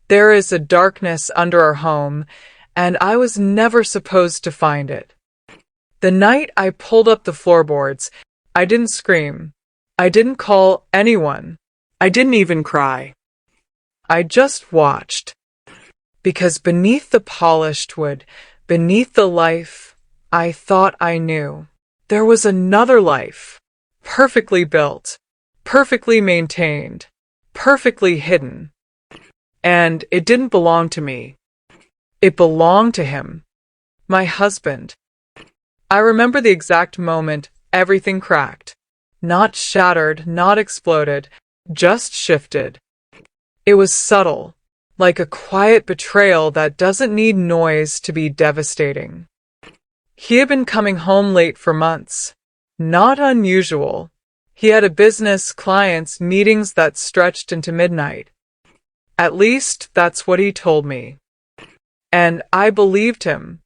There is a darkness under our home, and I was never supposed to find it. The night I pulled up the floorboards, I didn't scream. I didn't call anyone. I didn't even cry. I just watched. Because beneath the polished wood, beneath the life I thought I knew, there was another life, perfectly built, perfectly maintained, perfectly hidden. And it didn't belong to me. It belonged to him, my husband. I remember the exact moment everything cracked. Not shattered, not exploded, just shifted. It was subtle, like a quiet betrayal that doesn't need noise to be devastating. He had been coming home late for months. Not unusual. He had a business, clients, meetings that stretched into midnight. At least that's what he told me. And I believed him.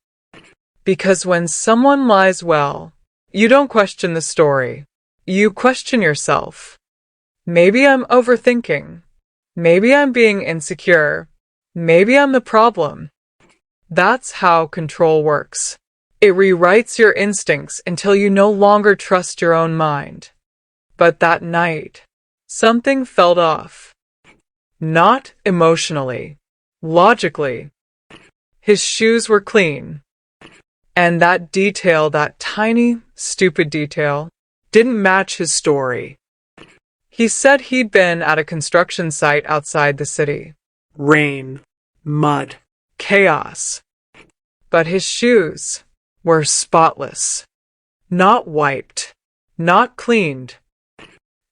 Because when someone lies well, you don't question the story. You question yourself. Maybe I'm overthinking. Maybe I'm being insecure. Maybe I'm the problem. That's how control works. It rewrites your instincts until you no longer trust your own mind. But that night, something felt off. Not emotionally, logically. His shoes were clean. And that detail, that tiny, stupid detail, didn't match his story. He said he'd been at a construction site outside the city. Rain, mud, chaos. But his shoes were spotless. Not wiped, not cleaned,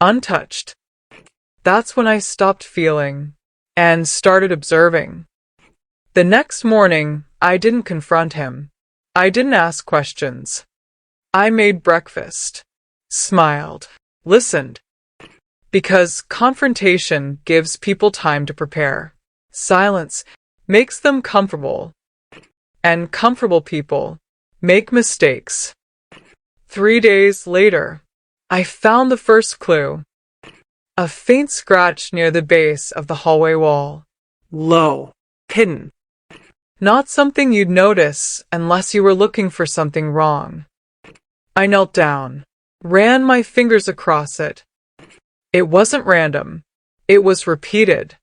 untouched. That's when I stopped feeling and started observing. The next morning, I didn't confront him. I didn't ask questions. I made breakfast, smiled, listened. Because confrontation gives people time to prepare. Silence makes them comfortable. And comfortable people make mistakes. 3 days later, I found the first clue. A faint scratch near the base of the hallway wall. Low, hidden. Not something you'd notice unless you were looking for something wrong. I knelt down, ran my fingers across it. It wasn't random. It was repeated.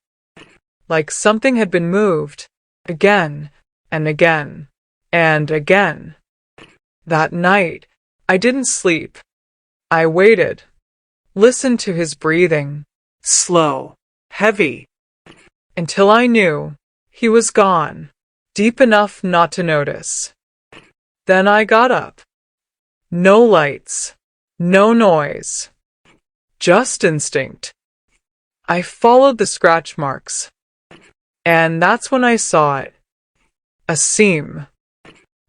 Like something had been moved. Again, and again, and again. That night, I didn't sleep. I waited. Listened to his breathing. Slow, heavy. Until I knew he was gone. Deep enough not to notice. Then I got up. No lights. No noise. Just instinct. I followed the scratch marks. And that's when I saw it. A seam.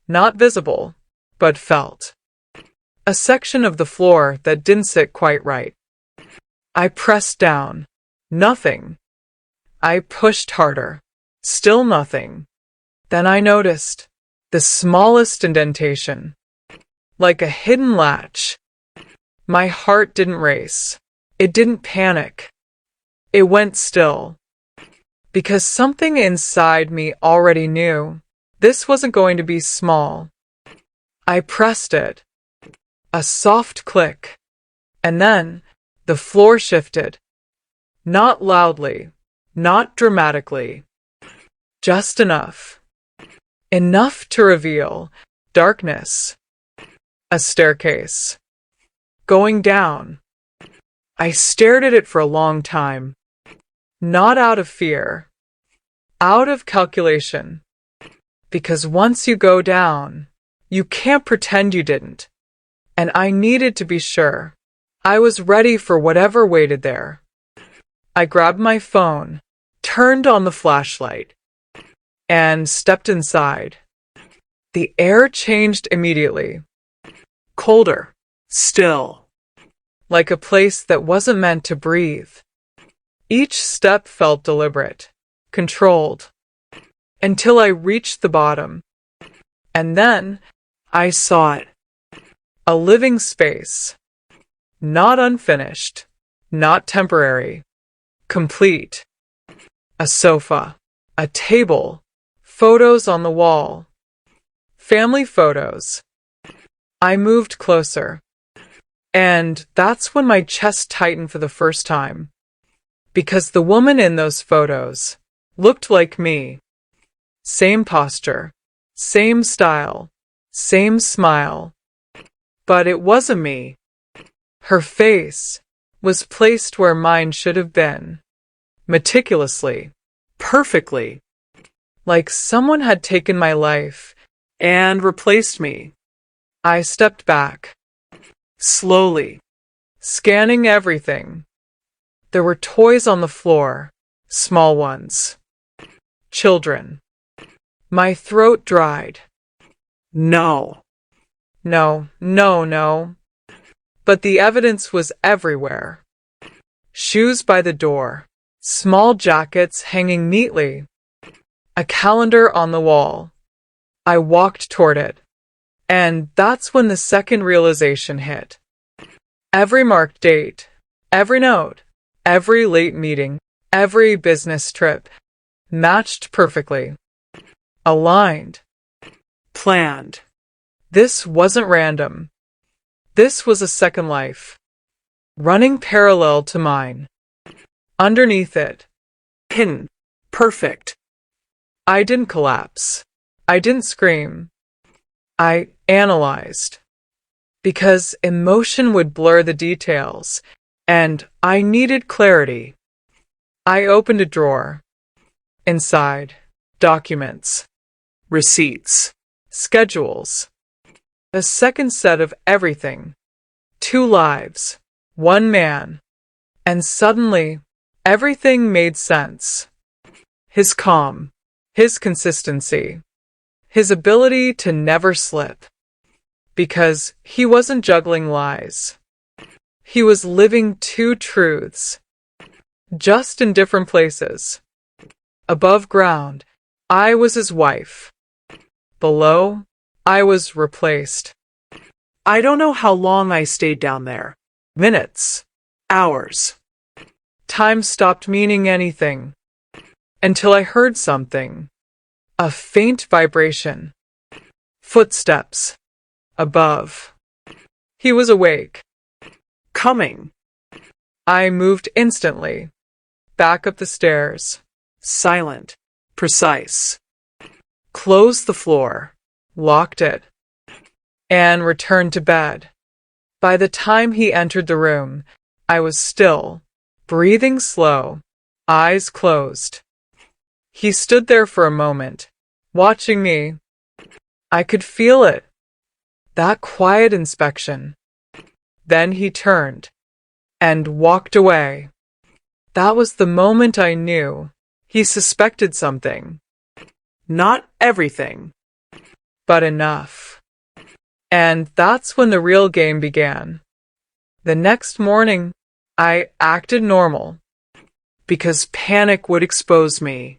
Not visible, but felt. A section of the floor that didn't sit quite right. I pressed down. Nothing. I pushed harder. Still nothing. Then I noticed the smallest indentation. Like a hidden latch. My heart didn't race. It didn't panic. It went still. Because something inside me already knew this wasn't going to be small. I pressed it. A soft click. And then the floor shifted. Not loudly. Not dramatically. Just enough. Enough to reveal darkness. A staircase. Going down. I stared at it for a long time. Not out of fear. Out of calculation. Because once you go down, you can't pretend you didn't. And I needed to be sure. I was ready for whatever waited there. I grabbed my phone, turned on the flashlight, and stepped inside. The air changed immediately. Colder. Still. Like a place that wasn't meant to breathe. Each step felt deliberate, controlled, until I reached the bottom. And then I saw it. A living space. Not unfinished. Not temporary. Complete. A sofa. a table, photos on the wall, family photos. I moved closer, and that's when my chest tightened for the first time, because the woman in those photos looked like me. Same posture, same style, same smile. But it wasn't me. Her face was placed where mine should have been, meticulously, perfectly, like someone had taken my life and replaced me. I stepped back, slowly, scanning everything. There were toys on the floor, small ones. Children. My throat dried. No. No, no, no. But the evidence was everywhere. Shoes by the door, small jackets hanging neatly, a calendar on the wall. I walked toward it, and that's when the second realization hit. Every marked date, every note, every late meeting, every business trip matched perfectly. Aligned. Planned. This wasn't random. This was a second life, running parallel to mine. Underneath it, hidden, perfect. I didn't collapse. I didn't scream. I analyzed. Because emotion would blur the details, and I needed clarity. I opened a drawer. Inside, documents, receipts, schedules. A second set of everything. 2 lives, 1 man. And suddenly, everything made sense. His calm, his consistency, his ability to never slip. Because he wasn't juggling lies. He was living 2 truths, just in different places. Above ground, I was his wife. Below, I was replaced. I don't know how long I stayed down there. Minutes. Hours. Time stopped meaning anything. Until I heard something. A faint vibration. Footsteps. Above. He was awake. Coming. I moved instantly. Back up the stairs. Silent. Precise. Closed the floor. Locked it. And returned to bed. By the time he entered the room, I was still, breathing slow, eyes closed. He stood there for a moment, watching me. I could feel it. That quiet inspection. Then he turned and walked away. That was the moment I knew he suspected something. Not everything, but enough. And that's when the real game began. The next morning, I acted normal, because panic would expose me.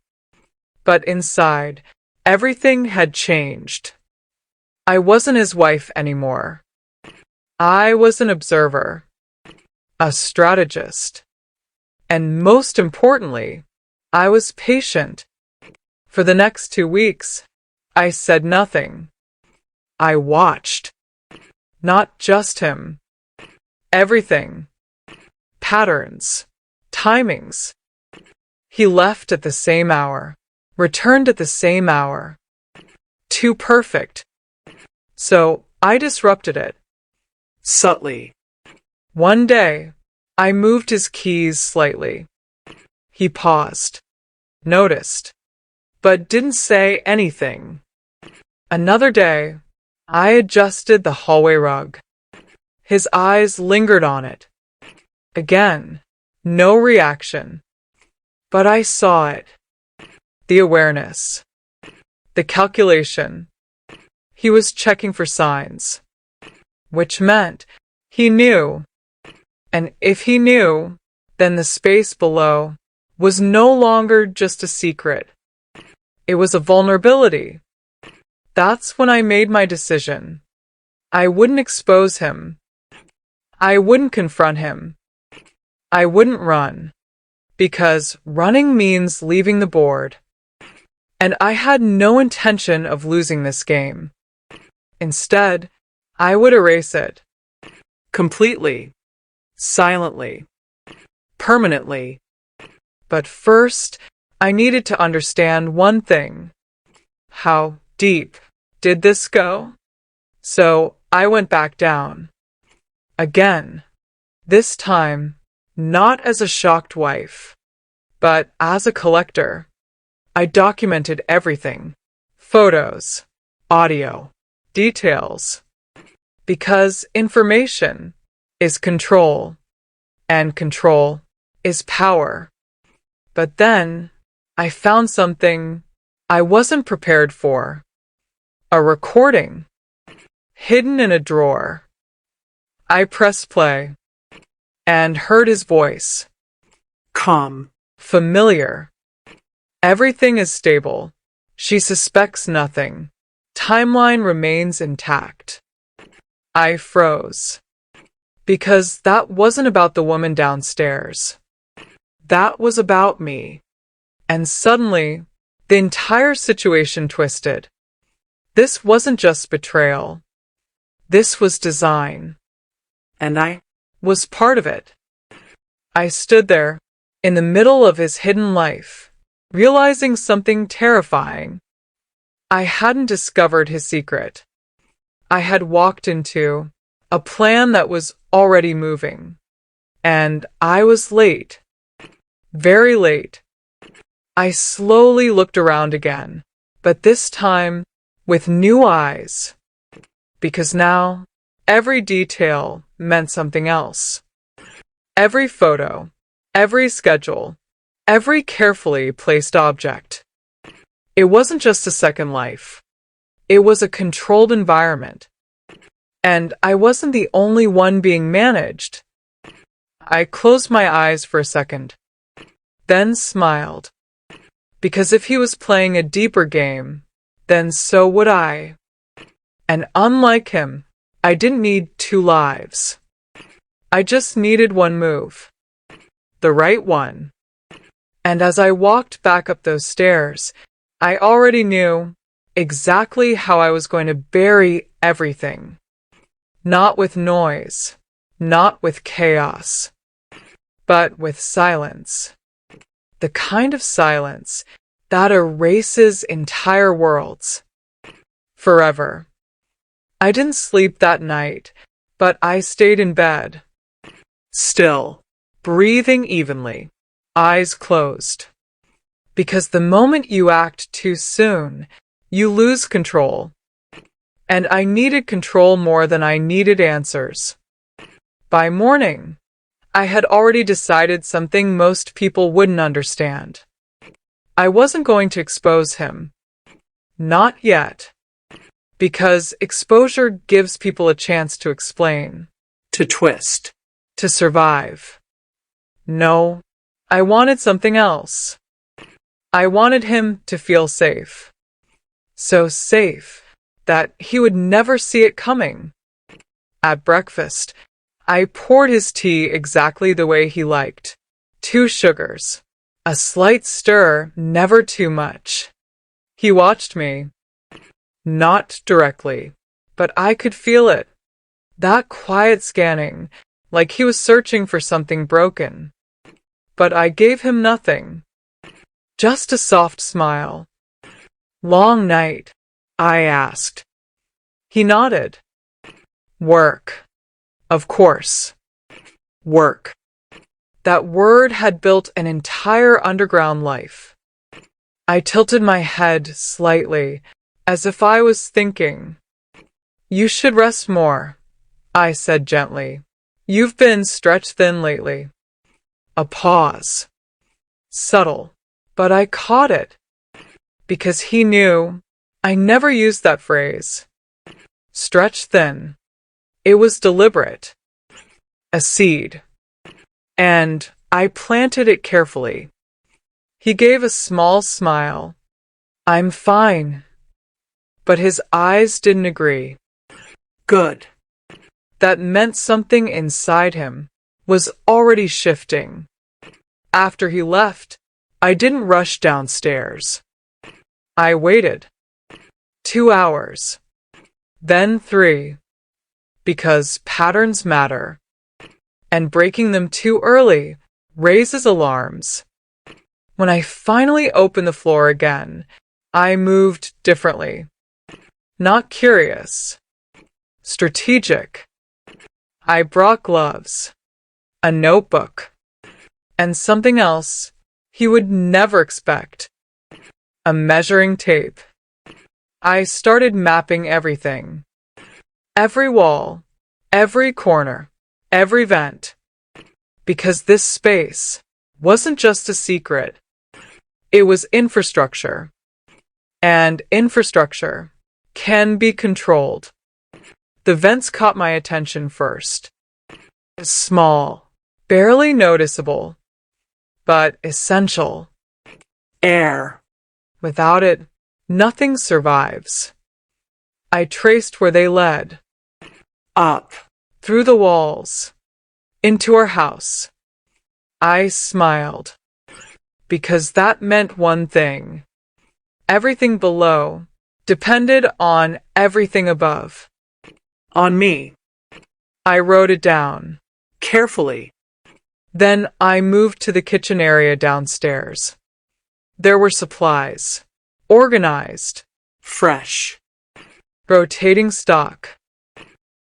But inside, everything had changed. I wasn't his wife anymore. I was an observer, a strategist, and most importantly, I was patient. For the next 2 weeks, I said nothing. I watched. Not just him. Everything. Patterns. Timings. He left at the same hour. Returned at the same hour. Too perfect. So I disrupted it. Subtly. One day, I moved his keys slightly. He paused. Noticed. But didn't say anything. Another day, I adjusted the hallway rug. His eyes lingered on it. Again, no reaction. But I saw it. The awareness. The calculation. He was checking for signs. Which meant he knew. And if he knew, then the space below was no longer just a secret. It was a vulnerability. That's when I made my decision. I wouldn't expose him. I wouldn't confront him. I wouldn't run. Because running means leaving the board. And I had no intention of losing this game. Instead, I would erase it. Completely. Silently. Permanently. But first, I needed to understand one thing. How deep did this go? So I went back down. Again. This time, not as a shocked wife, but as a collector. I documented everything. Photos, audio, details. Because information is control, and control is power. But then, I found something I wasn't prepared for. A recording, hidden in a drawer. I pressed play, and heard his voice. Calm, familiar. Everything is stable. She suspects nothing. Timeline remains intact. I froze. Because that wasn't about the woman downstairs. That was about me. And suddenly, the entire situation twisted. This wasn't just betrayal. This was design. And I was part of it. I stood there, in the middle of his hidden life, realizing something terrifying. I hadn't discovered his secret. I had walked into a plan that was already moving. And I was late. Very late. I slowly looked around again, but this time with new eyes. Because now, every detail meant something else. Every photo, every schedule, every carefully placed object. It wasn't just a second life. It was a controlled environment. And I wasn't the only one being managed. I closed my eyes for a second, then smiled. Because if he was playing a deeper game, then so would I. And unlike him, I didn't need 2 lives. I just needed one move. The right one. And as I walked back up those stairs, I already knew exactly how I was going to bury everything. Not with noise, not with chaos, but with silence. The kind of silence that erases entire worlds. Forever. I didn't sleep that night, but I stayed in bed. Still, breathing evenly, eyes closed. Because the moment you act too soon, you lose control. And I needed control more than I needed answers. By morning, I had already decided something most people wouldn't understand. I wasn't going to expose him. Not yet. Because exposure gives people a chance to explain, to twist, to survive. No, I wanted something else. I wanted him to feel safe. So safe that he would never see it coming. At breakfast, I poured his tea exactly the way he liked. 2 sugars. A slight stir, never too much. He watched me. Not directly, but I could feel it. That quiet scanning, like he was searching for something broken. But I gave him nothing. Just a soft smile. Long night? I asked. He nodded. Work. Of course. Work. That word had built an entire underground life. I tilted my head slightly, as if I was thinking. You should rest more, I said gently. You've been stretched thin lately. A pause. Subtle, but I caught it. Because he knew I never used that phrase. Stretched thin. It was deliberate. A seed. And I planted it carefully. He gave a small smile. I'm fine. But his eyes didn't agree. Good. That meant something inside him was already shifting. After he left, I didn't rush downstairs. I waited 2 hours, then 3, because patterns matter, and breaking them too early raises alarms. When I finally opened the floor again, I moved differently. Not curious, strategic. I brought gloves, a notebook, and something else he would never expect, a measuring tape. I started mapping everything. Every wall, every corner, every vent. Because this space wasn't just a secret. It was infrastructure. And infrastructure can be controlled. The vents caught my attention first. Small, barely noticeable, but essential. Air. Without it, nothing survives. I traced where they led. Up, through the walls, into our house. I smiled, because that meant one thing. Everything below depended on everything above. On me. I wrote it down, carefully. Then I moved to the kitchen area downstairs. There were supplies, organized, fresh, rotating stock,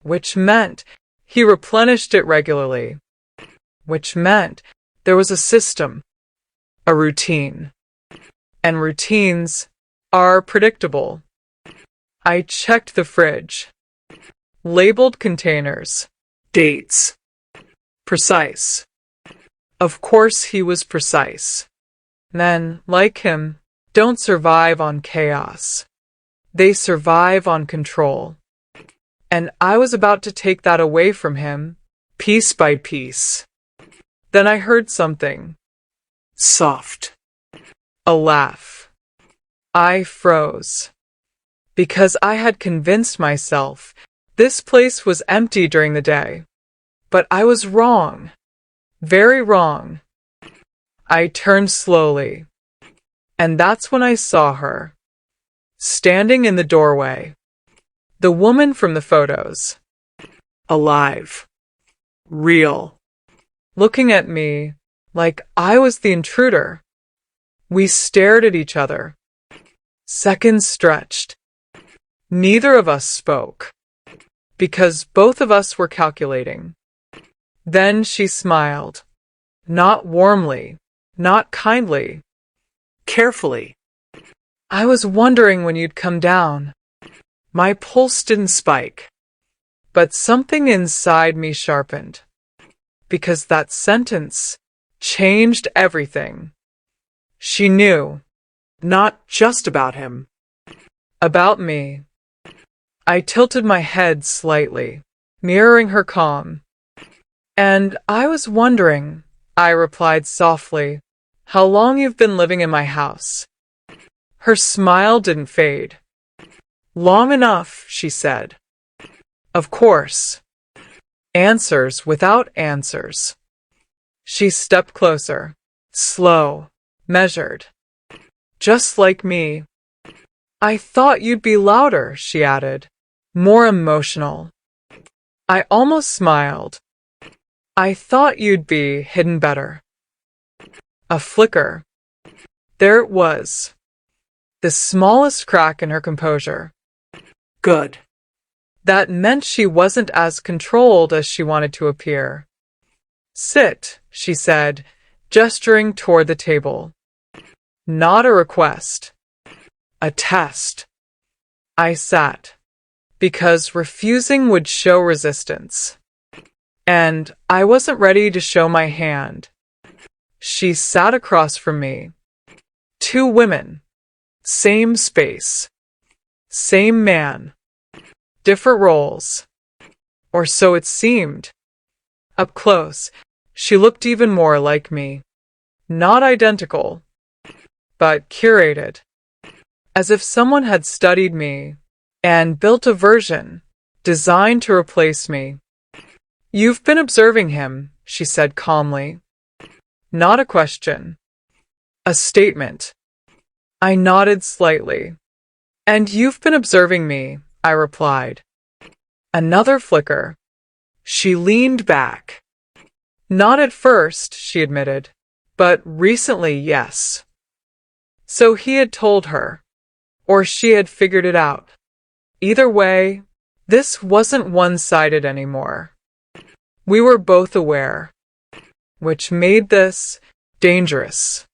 which meant he replenished it regularly, which meant there was a system, a routine, and routines are predictable. I checked the fridge, labeled containers, dates, precise. Of course he was precise. Men, like him, don't survive on chaos. They survive on control. And I was about to take that away from him, piece by piece. Then I heard something. Soft. A laugh. I froze. Because I had convinced myself this place was empty during the day. But I was wrong. Very wrong. I turned slowly. And that's when I saw her. Standing in the doorway. The woman from the photos. Alive. Real. Looking at me like I was the intruder. We stared at each other. Seconds stretched. Neither of us spoke. Because both of us were calculating. Then she smiled. Not warmly. Not kindly. Carefully. I was wondering when you'd come down. My pulse didn't spike. But something inside me sharpened. Because that sentence changed everything. She knew. Not just about him. About me. I tilted my head slightly, mirroring her calm. And I was wondering, I replied softly, how long you've been living in my house. Her smile didn't fade. Long enough, she said. Of course. Answers without answers. She stepped closer, slow, measured. Just like me. I thought you'd be louder, she added, more emotional. I almost smiled. I thought you'd be hidden better. A flicker. There it was. The smallest crack in her composure. Good. That meant she wasn't as controlled as she wanted to appear. Sit, she said, gesturing toward the table. Not a request. A test. I sat. Because refusing would show resistance. And I wasn't ready to show my hand. She sat across from me. 2 women. Same space. Same man. Different roles. Or so it seemed. Up close, she looked even more like me. Not identical, but curated. As if someone had studied me and built a version designed to replace me. You've been observing him, she said calmly. Not a question. A statement. I nodded slightly. And you've been observing me, I replied. Another flicker. She leaned back. Not at first, she admitted, but recently, yes. So he had told her, or she had figured it out. Either way, this wasn't one-sided anymore. We were both aware, which made this dangerous,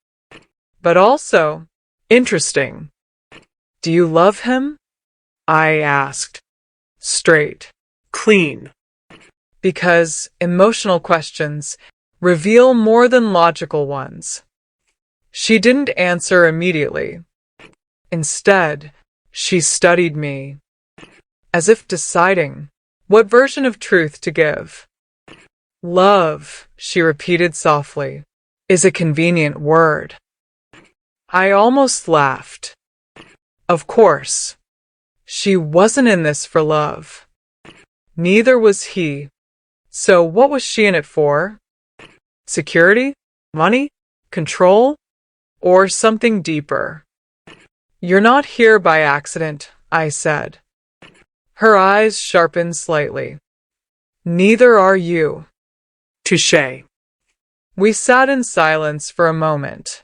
but also interesting. Do you love him? I asked, straight, clean, because emotional questions reveal more than logical ones. She didn't answer immediately. Instead, she studied me, as if deciding what version of truth to give. Love, she repeated softly, is a convenient word. I almost laughed. Of course. She wasn't in this for love. Neither was he. So what was she in it for? Security? Money? Control? Or something deeper? You're not here by accident, I said. Her eyes sharpened slightly. Neither are you. Touché. We sat in silence for a moment.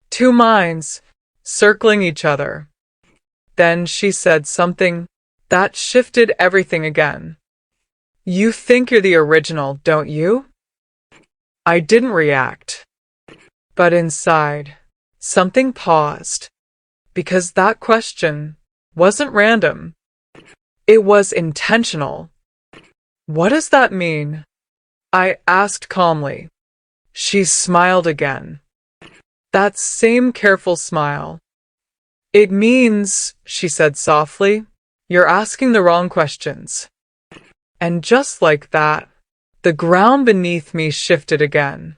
Two minds circling each other. Then she said something that shifted everything again. You think you're the original, don't you? I didn't react. But inside, something paused. Because that question wasn't random. It was intentional. What does that mean? I asked calmly. She smiled again. That same careful smile. It means, she said softly, you're asking the wrong questions. And just like that, the ground beneath me shifted again.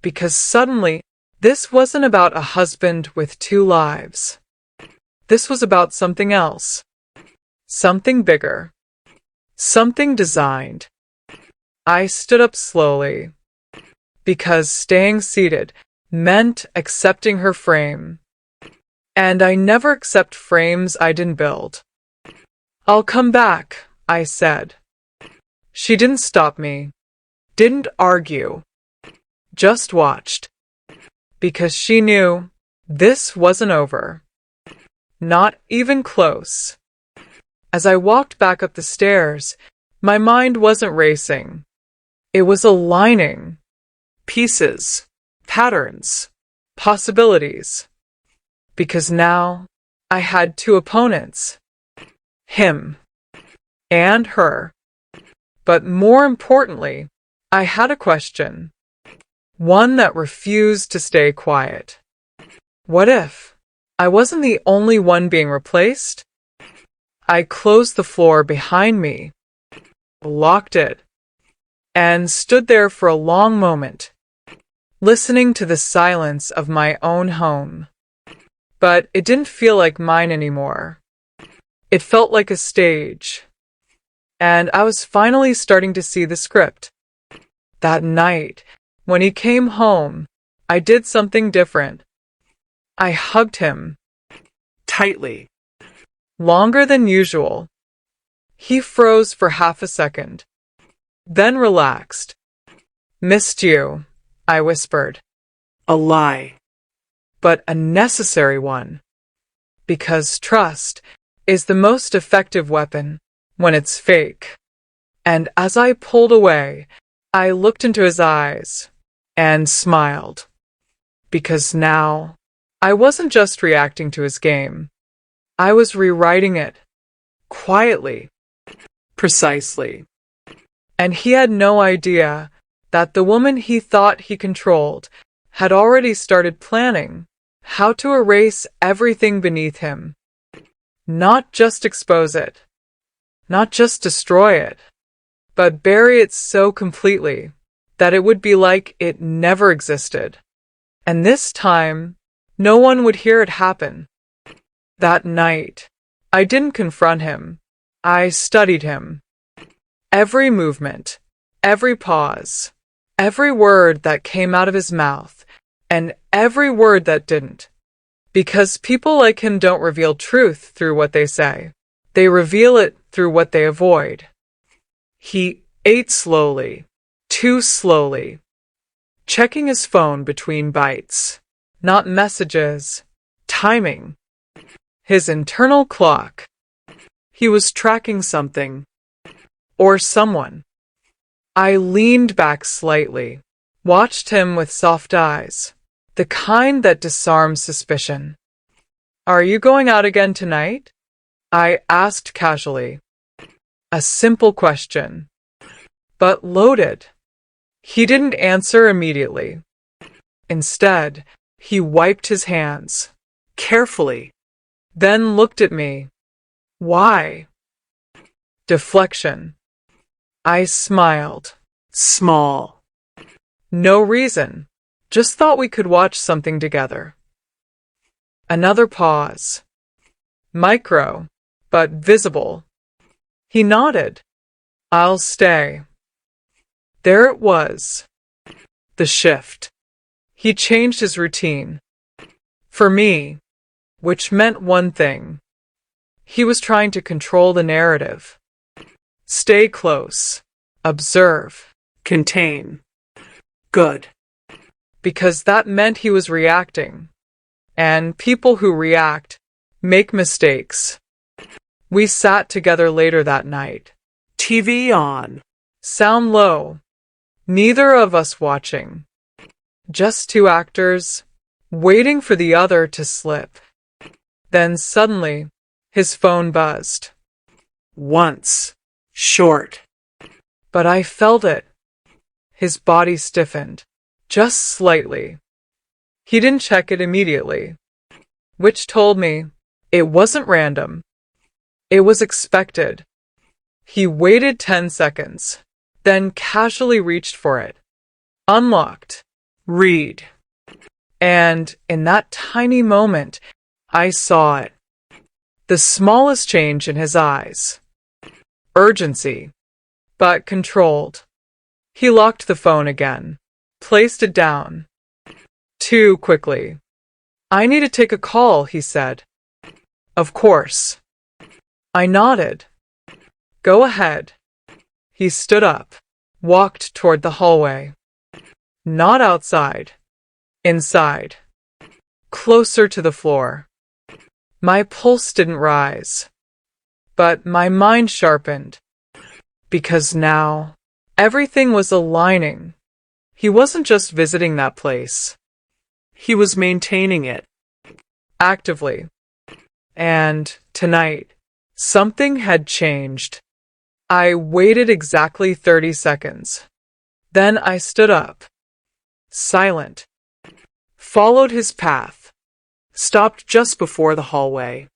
Because suddenly, this wasn't about a husband with two lives. This was about something else. Something bigger. Something designed. I stood up slowly. Because staying seated meant accepting her frame. And I never accept frames I didn't build. I'll come back, I said. She didn't stop me. Didn't argue. Just watched. Because she knew this wasn't over. Not even close. As I walked back up the stairs, my mind wasn't racing. It was aligning. Pieces, patterns, possibilities. Because now I had two opponents. Him and her. But more importantly, I had a question. One that refused to stay quiet. What if I wasn't the only one being replaced? I closed the floor behind me, locked it, and stood there for a long moment, listening to the silence of my own home. But it didn't feel like mine anymore. It felt like a stage. And I was finally starting to see the script. That night, when he came home, I did something different. I hugged him. Tightly. Longer than usual. He froze for half a second. Then relaxed. Missed you, I whispered. A lie. But a necessary one. Because trust is the most effective weapon when it's fake. And as I pulled away, I looked into his eyes and smiled. Because now, I wasn't just reacting to his game. I was rewriting it. Quietly. Precisely. And he had no idea that the woman he thought he controlled had already started planning how to erase everything beneath him. Not just expose it. Not just destroy it. But bury it so completely that it would be like it never existed. And this time, no one would hear it happen. That night, I didn't confront him. I studied him. Every movement, every pause, every word that came out of his mouth, and every word that didn't. Because people like him don't reveal truth through what they say. They reveal it through what they avoid. He ate slowly, too slowly, checking his phone between bites. Not messages, timing. His internal clock. He was tracking something. Or someone. I leaned back slightly, watched him with soft eyes, the kind that disarms suspicion. Are you going out again tonight? I asked casually. A simple question, but loaded. He didn't answer immediately. Instead, he wiped his hands, carefully, then looked at me. Why? Deflection. I smiled. Small. No reason. Just thought we could watch something together. Another pause. Micro, but visible. He nodded. I'll stay. There it was. The shift. He changed his routine. For me, which meant one thing. He was trying to control the narrative. Stay close. Observe. Contain. Good. Because that meant he was reacting. And people who react make mistakes. We sat together later that night. TV on. Sound low. Neither of us watching. Just two actors, waiting for the other to slip. Then suddenly, his phone buzzed. Once. Short. But I felt it. His body stiffened. Just slightly. He didn't check it immediately. Which told me it wasn't random. It was expected. He waited 10 seconds, then casually reached for it. Unlocked. Read. And in that tiny moment, I saw it. The smallest change in his eyes. Urgency, but controlled. He locked the phone again, placed it down. Too quickly. I need to take a call, he said. Of course. I nodded. Go ahead. He stood up, walked toward the hallway. Not outside. Inside. Closer to the floor. My pulse didn't rise, but my mind sharpened. Because now, everything was aligning. He wasn't just visiting that place. He was maintaining it. Actively. And tonight, something had changed. I waited exactly 30 seconds. Then I stood up. Silent. Followed his path. Stopped just before the hallway.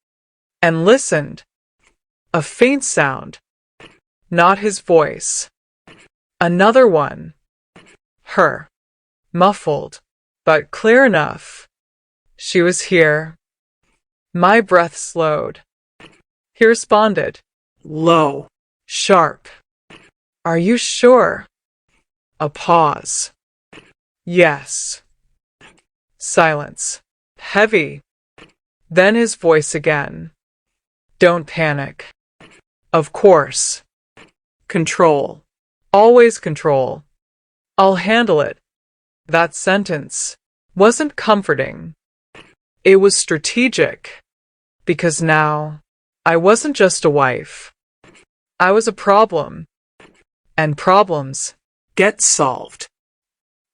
And listened. A faint sound. Not his voice. Another one. Her. Muffled, but clear enough. She was here. My breath slowed. He responded. Low. Sharp. Are you sure? A pause. Yes. Silence. Heavy. Then his voice again. Don't panic. Of course. Control. Always control. I'll handle it. That sentence wasn't comforting. It was strategic. Because now, I wasn't just a wife. I was a problem. And problems get solved.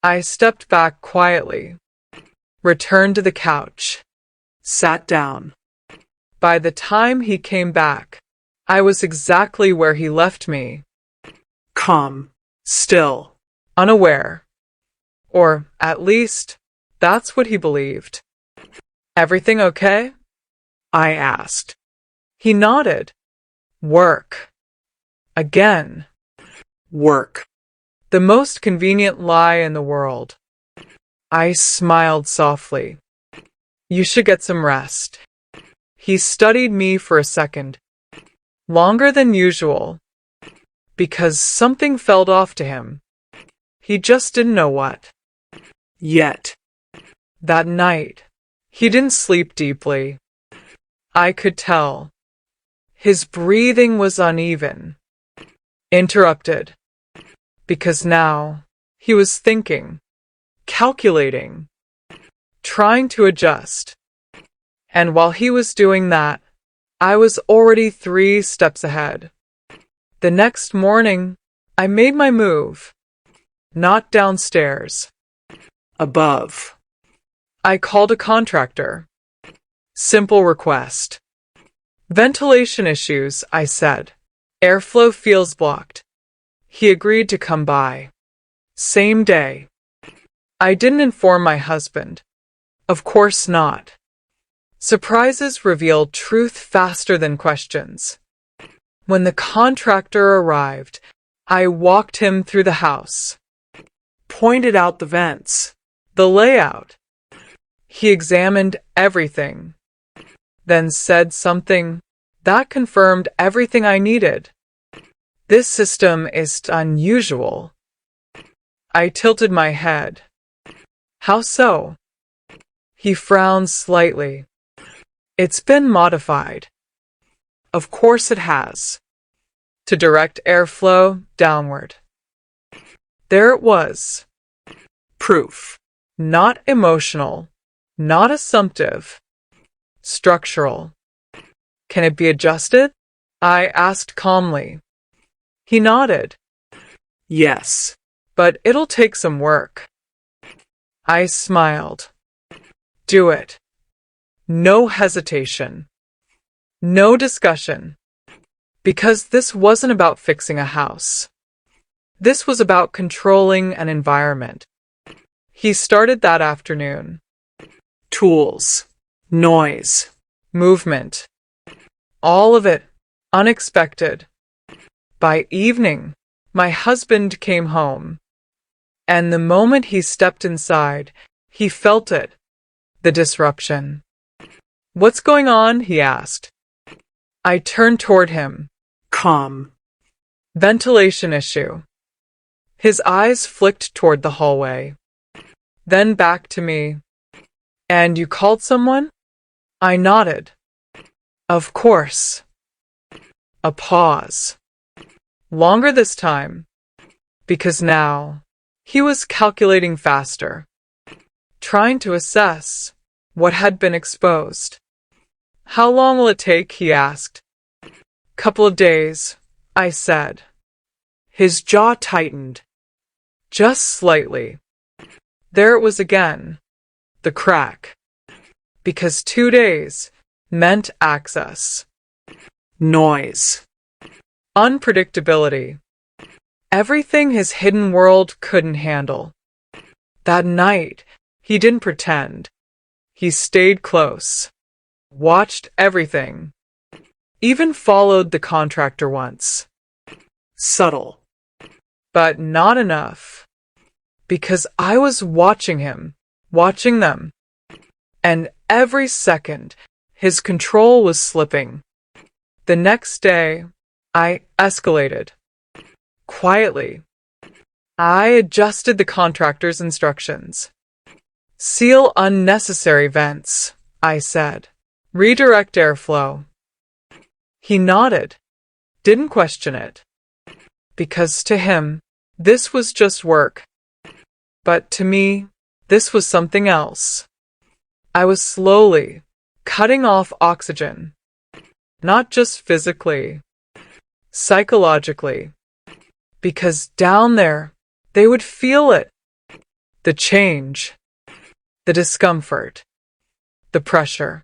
I stepped back quietly. Returned to the couch. Sat down. By the time he came back, I was exactly where he left me. Calm. Still. Unaware. Or, at least, that's what he believed. Everything okay? I asked. He nodded. Work. Again. Work. The most convenient lie in the world. I smiled softly. You should get some rest. He studied me for a second. Longer than usual. Because something felt off to him. He just didn't know what. Yet. That night, He didn't sleep deeply. I could tell. His breathing was uneven, interrupted, because now he was thinking, calculating, trying to adjust. And while he was doing that, I was already 3 steps ahead. The next morning, I made my move. Not downstairs. Above. I called a contractor. Simple request. Ventilation issues, I said. Airflow feels blocked. He agreed to come by. Same day. I didn't inform my husband. Of course not. Surprises reveal truth faster than questions. When the contractor arrived, I walked him through the house, pointed out the vents, the layout. He examined everything, then said something that confirmed everything I needed. This system is unusual. I tilted my head. How so? He frowned slightly. It's been modified. Of course it has. To direct airflow downward. There it was. Proof. Not emotional. Not assumptive. Structural. Can it be adjusted? I asked calmly. He nodded. Yes, but it'll take some work. I smiled. Do it. No hesitation. No discussion. Because this wasn't about fixing a house. This was about controlling an environment. He started that afternoon. Tools, noise, movement. All of it unexpected. By evening, my husband came home. And the moment he stepped inside, he felt it. The disruption. What's going on? He asked. I turned toward him. Calm. Ventilation issue. His eyes flicked toward the hallway. Then back to me. And you called someone? I nodded. Of course. A pause. Longer this time. Because now, he was calculating faster. Trying to assess what had been exposed. How long will it take? He asked. Couple of days, I said. His jaw tightened. Just slightly. There it was again. The crack. Because 2 days meant access. Noise. Unpredictability. Everything his hidden world couldn't handle. That night, he didn't pretend. He stayed close. Watched everything. Even followed the contractor once. Subtle. But not enough. Because I was watching him, watching them. And every second, his control was slipping. The next day, I escalated. Quietly. I adjusted the contractor's instructions. Seal unnecessary vents, I said. Redirect airflow. He nodded. Didn't question it. Because to him, this was just work. But to me, this was something else. I was slowly cutting off oxygen. Not just physically, psychologically. Because down there, they would feel it. The change. The discomfort. The pressure.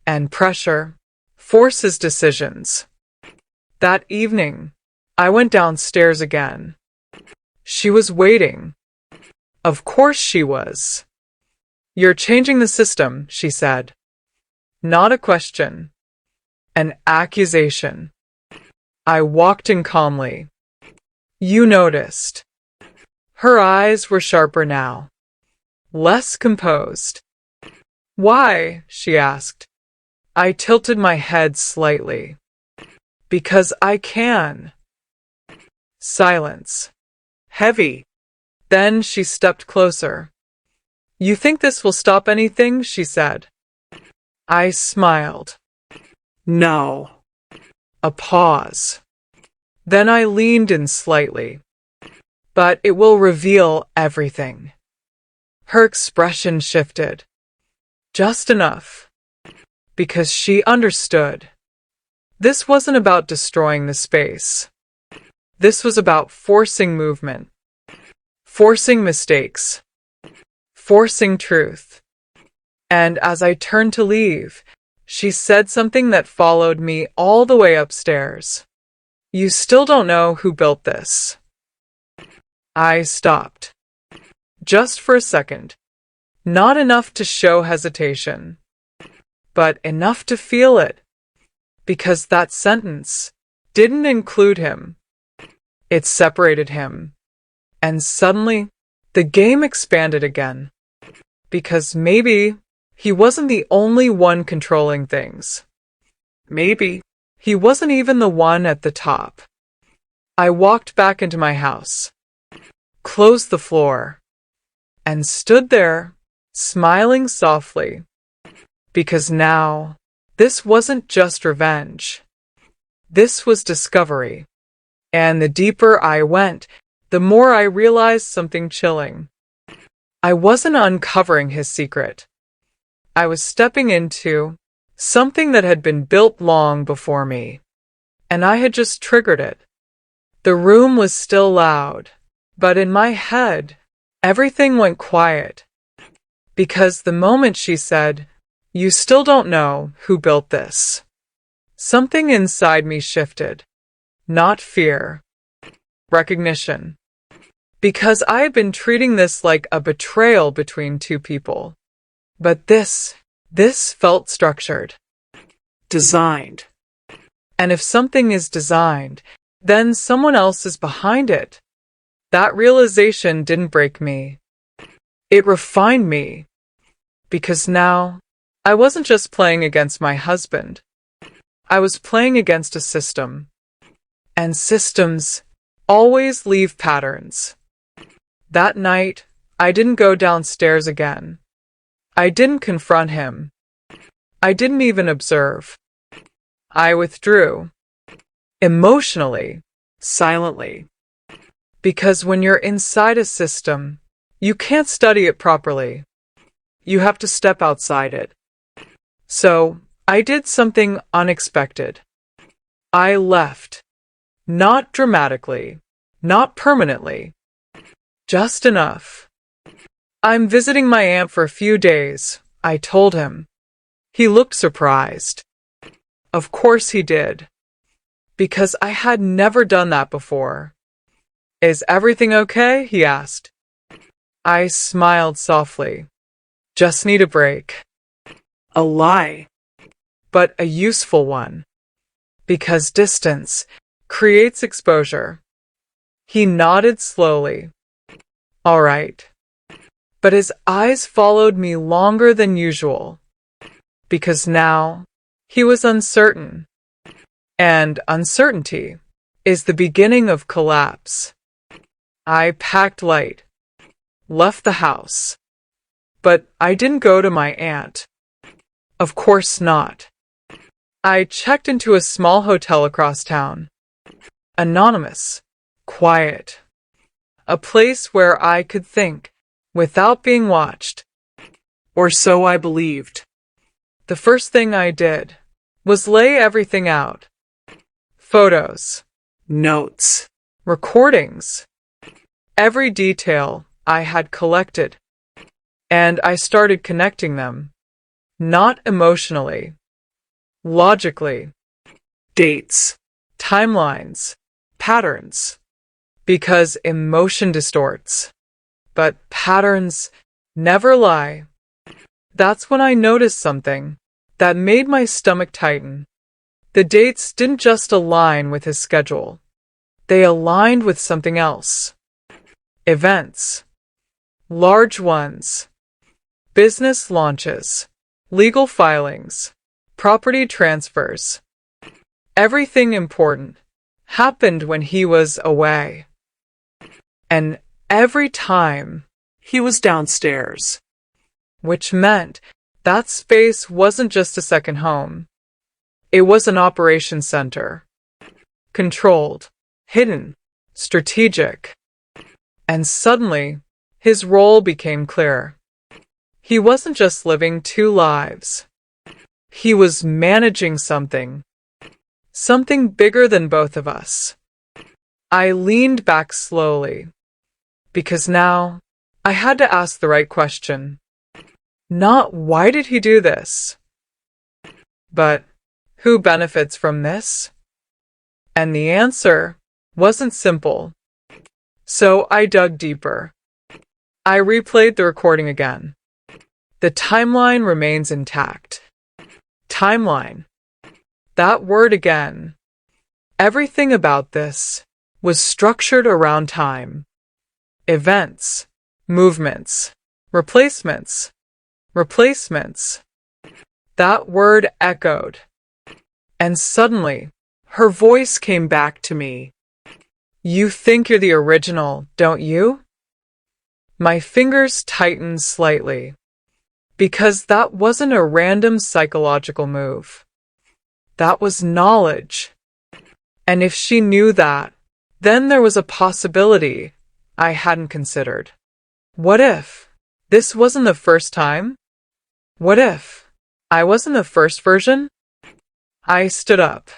And pressure forces decisions. That evening, I went downstairs again. She was waiting. Of course she was. You're changing the system, she said. Not a question. An accusation. I walked in calmly. You noticed. Her eyes were sharper now. Less composed. Why? She asked. I tilted my head slightly. Because I can. Silence. Heavy. Then she stepped closer. You think this will stop anything? She said. I smiled. No. A pause. Then I leaned in slightly. But it will reveal everything. Her expression shifted. Just enough. Because she understood. This wasn't about destroying the space. This was about forcing movement. Forcing mistakes. Forcing truth. And as I turned to leave, she said something that followed me all the way upstairs. You still don't know who built this. I stopped. Just for a second. Not enough to show hesitation, but enough to feel it. Because that sentence didn't include him. It separated him. And suddenly, the game expanded again. Because maybe he wasn't the only one controlling things. Maybe he wasn't even the one at the top. I walked back into my house, closed the floor, and stood there, smiling softly. Because now, this wasn't just revenge. This was discovery. And the deeper I went, the more I realized something chilling. I wasn't uncovering his secret. I was stepping into something that had been built long before me. And I had just triggered it. The room was still loud, but in my head, everything went quiet. Because the moment she said, "You still don't know who built this," something inside me shifted. Not fear. Recognition. Because I had been treating this like a betrayal between two people. But this felt structured. Designed. And if something is designed, then someone else is behind it. That realization didn't break me. It refined me. Because now, I wasn't just playing against my husband. I was playing against a system. And systems always leave patterns. That night, I didn't go downstairs again. I didn't confront him. I didn't even observe. I withdrew. Emotionally, silently. Because when you're inside a system, you can't study it properly. You have to step outside it. So, I did something unexpected. I left. Not dramatically. Not permanently. Just enough. I'm visiting my aunt for a few days, I told him. He looked surprised. Of course he did. Because I had never done that before. Is everything okay? He asked. I smiled softly. Just need a break. A lie. But a useful one. Because distance creates exposure. He nodded slowly. All right. But his eyes followed me longer than usual. Because now, he was uncertain. And uncertainty is the beginning of collapse. I packed light. Left the house. But I didn't go to my aunt. Of course not. I checked into a small hotel across town. Anonymous. Quiet. A place where I could think without being watched. Or so I believed. The first thing I did was lay everything out. Photos. Notes. Recordings. Every detail I had collected. And I started connecting them. Not emotionally. Logically. Dates. Timelines. Patterns. Because emotion distorts. But patterns never lie. That's when I noticed something that made my stomach tighten. The dates didn't just align with his schedule. They aligned with something else. Events. Large ones. Business launches. Legal filings. Property transfers. Everything important happened when he was away. And every time he was downstairs, which meant that space wasn't just a second home. It was an operations center. Controlled, hidden, strategic. And suddenly, his role became clear. He wasn't just living two lives. He was managing something. Something bigger than both of us. I leaned back slowly. Because now, I had to ask the right question. Not why did he do this? But who benefits from this? And the answer wasn't simple. So I dug deeper. I replayed the recording again. The timeline remains intact. Timeline. That word again. Everything about this was structured around time. Events, movements, replacements. That word echoed. And suddenly, her voice came back to me. You think you're the original, don't you? My fingers tightened slightly. Because that wasn't a random psychological move. That was knowledge. And if she knew that, then there was a possibility I hadn't considered. What if this wasn't the first time? What if I wasn't the first version? I stood up,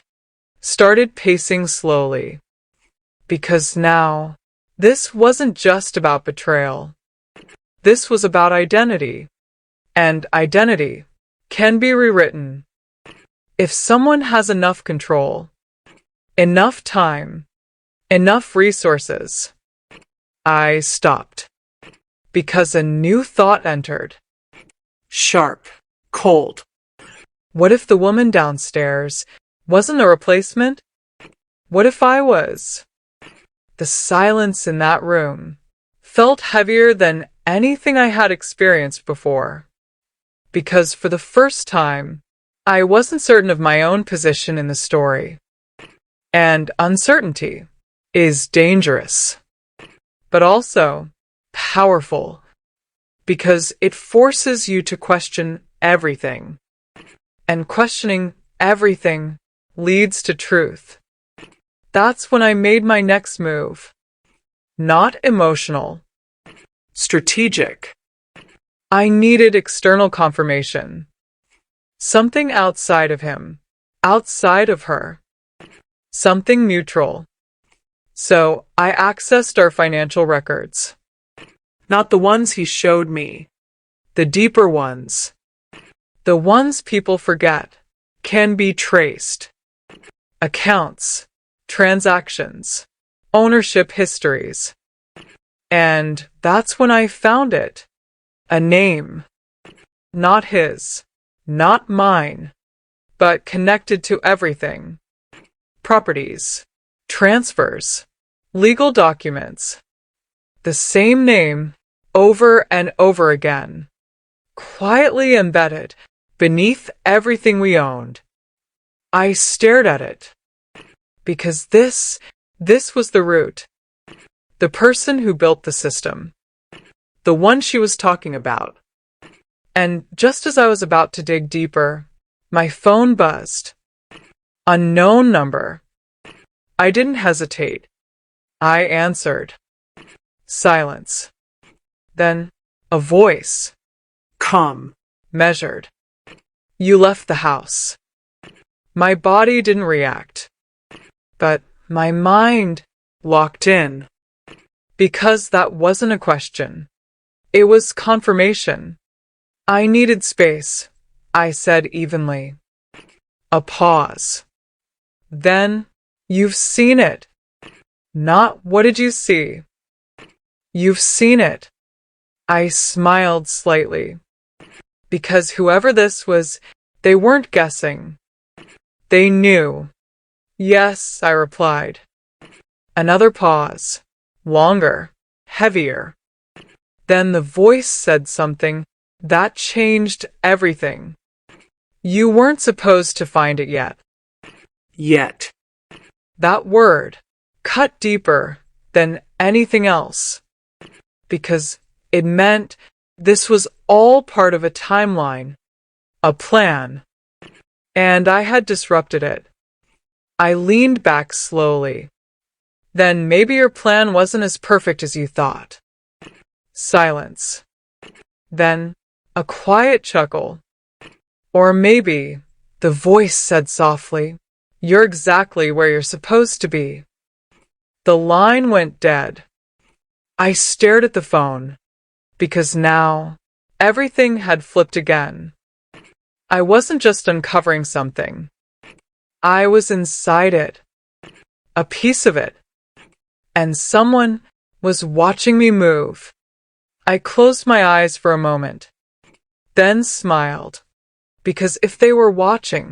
started pacing slowly. Because now, this wasn't just about betrayal. This was about identity. And identity can be rewritten. If someone has enough control, enough time, enough resources. I stopped. Because a new thought entered. Sharp, cold. What if the woman downstairs wasn't a replacement? What if I was? The silence in that room felt heavier than anything I had experienced before. Because for the first time, I wasn't certain of my own position in the story. And uncertainty is dangerous, but also powerful, because it forces you to question everything. And questioning everything leads to truth. That's when I made my next move. Not emotional. Strategic. I needed external confirmation. Something outside of him. Outside of her. Something neutral. So I accessed our financial records. Not the ones he showed me. The deeper ones. The ones people forget. Can be traced. Accounts. Transactions. Ownership histories. And that's when I found it. A name. Not his. Not mine. But connected to everything. Properties. Transfers. Legal documents. The same name over and over again. Quietly embedded beneath everything we owned. I stared at it. Because this was the root. The person who built the system. The one she was talking about. And just as I was about to dig deeper, my phone buzzed. Unknown number. I didn't hesitate. I answered. Silence. Then a voice. Calm. Measured. You left the house. My body didn't react. But my mind locked in. Because that wasn't a question. It was confirmation. I needed space, I said evenly. A pause. Then, you've seen it. Not what did you see? You've seen it. I smiled slightly. Because whoever this was, they weren't guessing. They knew. Yes, I replied. Another pause. Longer. Heavier. Then the voice said something that changed everything. You weren't supposed to find it yet. Yet. That word cut deeper than anything else. Because it meant this was all part of a timeline, a plan, and I had disrupted it. I leaned back slowly. Then maybe your plan wasn't as perfect as you thought. Silence. Then a quiet chuckle. Or maybe the voice said softly, "You're exactly where you're supposed to be." The line went dead. I stared at the phone, because now everything had flipped again. I wasn't just uncovering something. I was inside it, a piece of it, and someone was watching me move. I closed my eyes for a moment, then smiled, because if they were watching,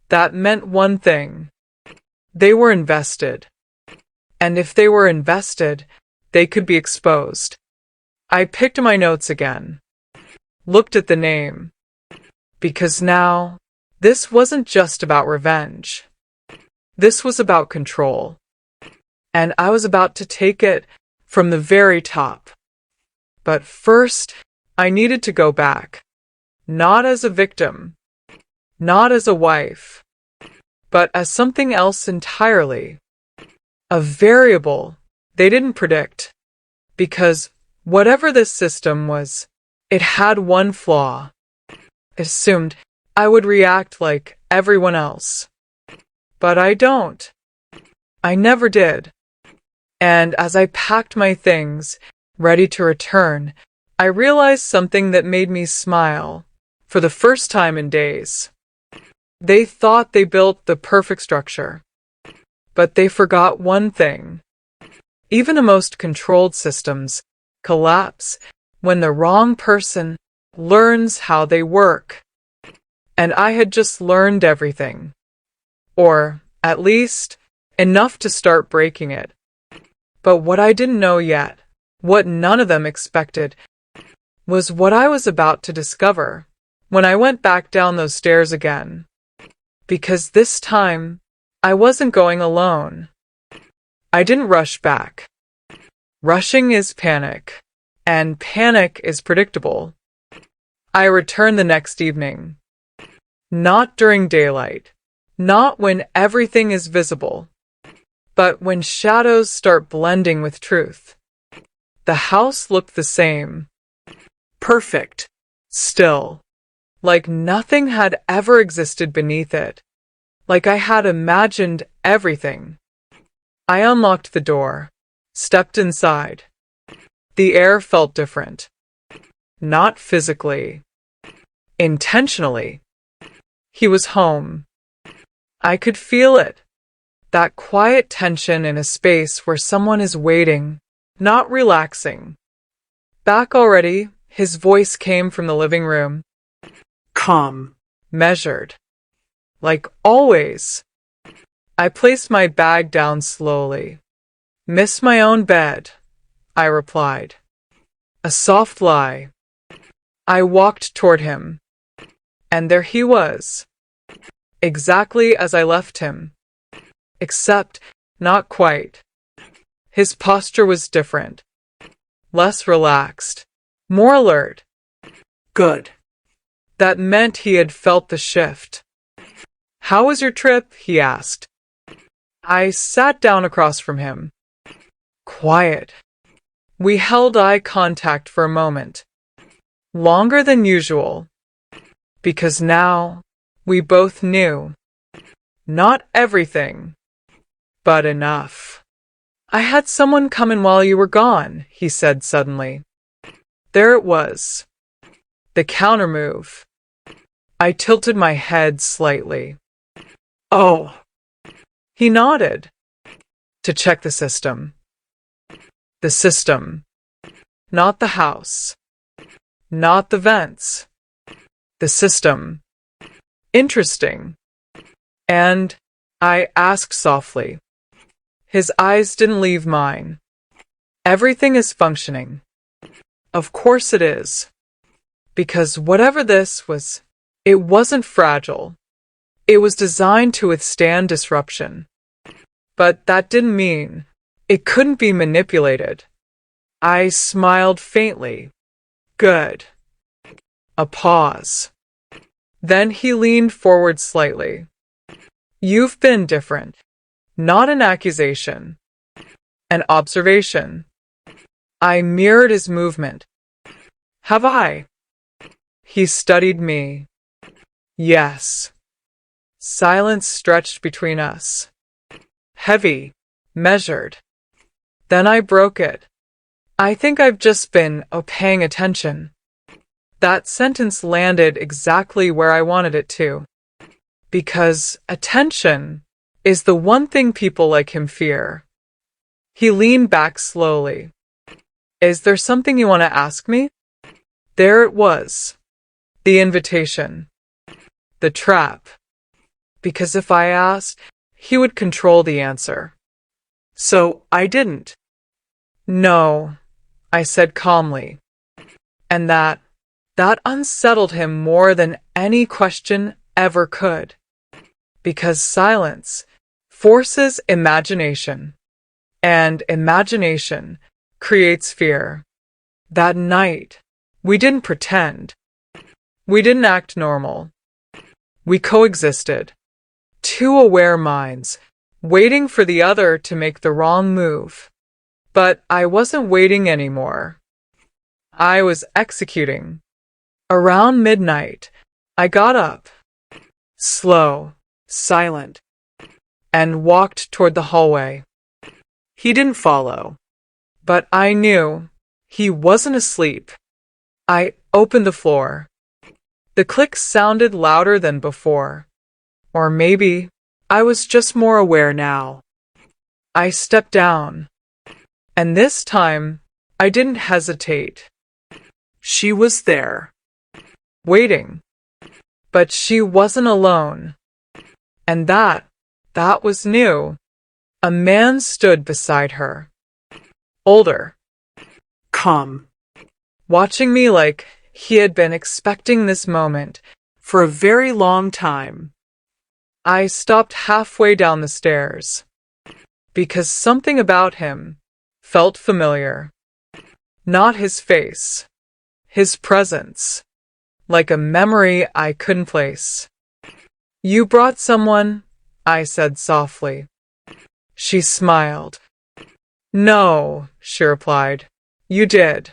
that meant one thing. They were invested. And if they were invested, they could be exposed. I picked my notes again, looked at the name, because now this wasn't just about revenge. This was about control. And I was about to take it from the very top. But first, I needed to go back. Not as a victim, not as a wife, but as something else entirely. A variable they didn't predict. Because whatever this system was, it had one flaw. It assumed I would react like everyone else. But I don't. I never did. And as I packed my things, ready to return, I realized something that made me smile, for the first time in days. They thought they built the perfect structure. But they forgot one thing. Even the most controlled systems collapse when the wrong person learns how they work. And I had just learned everything. Or, at least, enough to start breaking it. But what I didn't know yet, what none of them expected, was what I was about to discover when I went back down those stairs again. Because this time, I wasn't going alone. I didn't rush back. Rushing is panic, and panic is predictable. I returned the next evening. Not during daylight, not when everything is visible, but when shadows start blending with truth. The house looked the same. Perfect. Still. Like nothing had ever existed beneath it. Like I had imagined everything. I unlocked the door, stepped inside. The air felt different. Not physically. Intentionally. He was home. I could feel it. That quiet tension in a space where someone is waiting, not relaxing. Back already, his voice came from the living room. Calm. Measured. Like always. I placed my bag down slowly. "Miss my own bed," I replied. A soft lie. I walked toward him. And there he was. Exactly as I left him. Except not quite. His posture was different. Less relaxed. More alert. Good. That meant he had felt the shift. "How was your trip?" he asked. I sat down across from him. Quiet. We held eye contact for a moment. Longer than usual. Because now we both knew. Not everything, but enough. "I had someone come in while you were gone," he said suddenly. There it was. The countermove. I tilted my head slightly. "Oh." He nodded. "To check the system." The system. Not the house. Not the vents. The system. Interesting. And I asked softly. His eyes didn't leave mine. "Everything is functioning." Of course it is. Because whatever this was, it wasn't fragile. It was designed to withstand disruption. But that didn't mean it couldn't be manipulated. I smiled faintly. Good. A pause. Then he leaned forward slightly. You've been different. Not an accusation. An observation. I mirrored his movement. Have I? He studied me. Yes. Silence stretched between us. Heavy. Measured. Then I broke it. I think I've just been paying attention. That sentence landed exactly where I wanted it to. Because attention is the one thing people like him fear. He leaned back slowly. Is there something you want to ask me? There it was. The invitation. The trap. Because if I asked, he would control the answer. So I didn't. No, I said calmly. And that unsettled him more than any question ever could. Because silence forces imagination, and imagination creates fear. That night, we didn't pretend. We didn't act normal. We coexisted. Two aware minds, waiting for the other to make the wrong move. But I wasn't waiting anymore. I was executing. Around midnight, I got up, slow, silent, and walked toward the hallway. He didn't follow, but I knew he wasn't asleep. I opened the floor. The click sounded louder than before. Or maybe I was just more aware now. I stepped down, and this time I didn't hesitate. She was there, waiting. But she wasn't alone. And that was new. A man stood beside her. Older. Calm. Watching me like he had been expecting this moment for a very long time. I stopped halfway down the stairs. Because something about him felt familiar. Not his face. His presence. Like a memory I couldn't place. You brought someone, I said softly. She smiled. No, she replied. You did.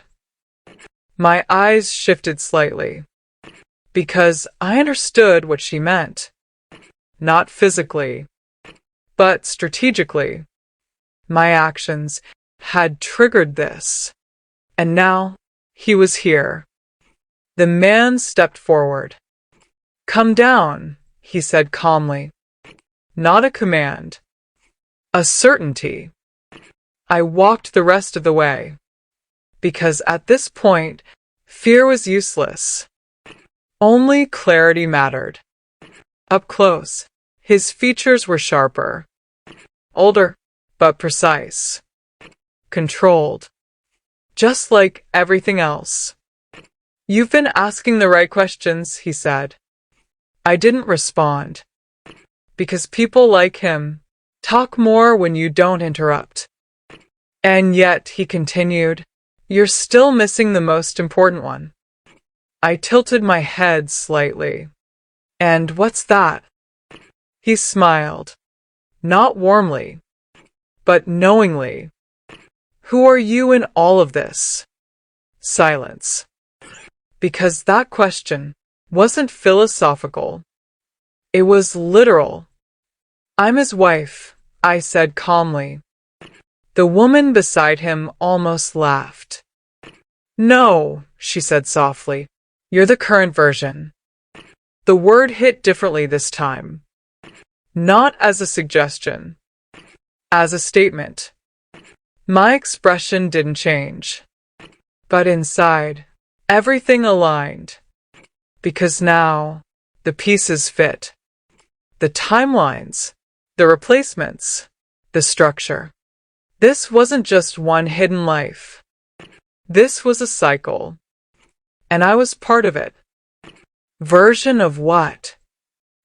My eyes shifted slightly. Because I understood what she meant. Not physically, but strategically. My actions had triggered this. And now he was here. The man stepped forward. Come down, he said calmly. Not a command. A certainty. I walked the rest of the way. Because at this point, fear was useless. Only clarity mattered. Up close, his features were sharper. Older, but precise. Controlled. Just like everything else. You've been asking the right questions, he said. I didn't respond. Because people like him talk more when you don't interrupt. And yet, he continued, you're still missing the most important one. I tilted my head slightly. And what's that? He smiled. Not warmly, but knowingly. Who are you in all of this? Silence. Because that question wasn't philosophical. It was literal. I'm his wife, I said calmly. The woman beside him almost laughed. No, she said softly. You're the current version. The word hit differently this time. Not as a suggestion. As a statement. My expression didn't change. But inside, everything aligned. Because now, the pieces fit. The timelines, the replacements, the structure. This wasn't just one hidden life. This was a cycle. And I was part of it. Version of what?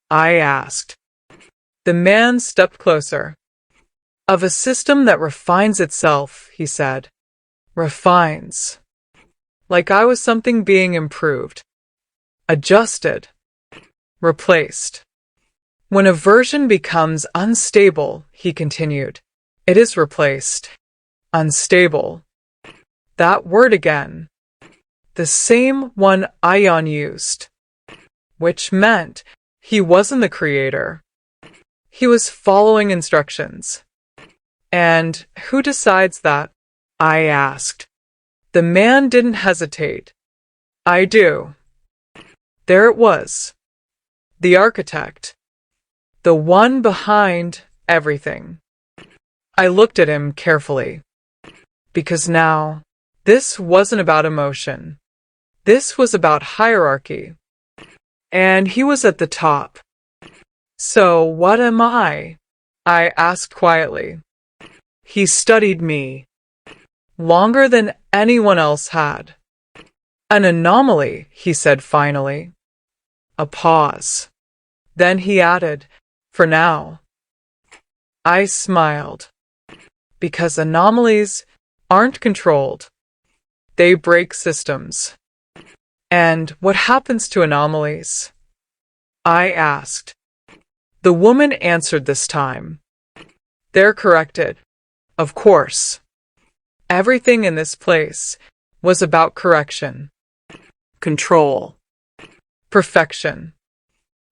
I asked. The man stepped closer. Of a system that refines itself, he said. Refines. Like I was something being improved. adjusted, replaced. When a version becomes unstable, he continued, it is replaced. Unstable. That word again. The same one Ion used. Which meant he wasn't the creator. He was following instructions. And who decides that? I asked. The man didn't hesitate. I do. There it was. The architect. The one behind everything. I looked at him carefully. Because now, this wasn't about emotion. This was about hierarchy. And he was at the top. So what am I? I asked quietly. He studied me. Longer than anyone else had. An anomaly, he said finally. A pause. Then he added, for now. I smiled. Because anomalies aren't controlled. They break systems. And what happens to anomalies? I asked. The woman answered this time. They're corrected. Of course. Everything in this place was about correction. Control. Perfection.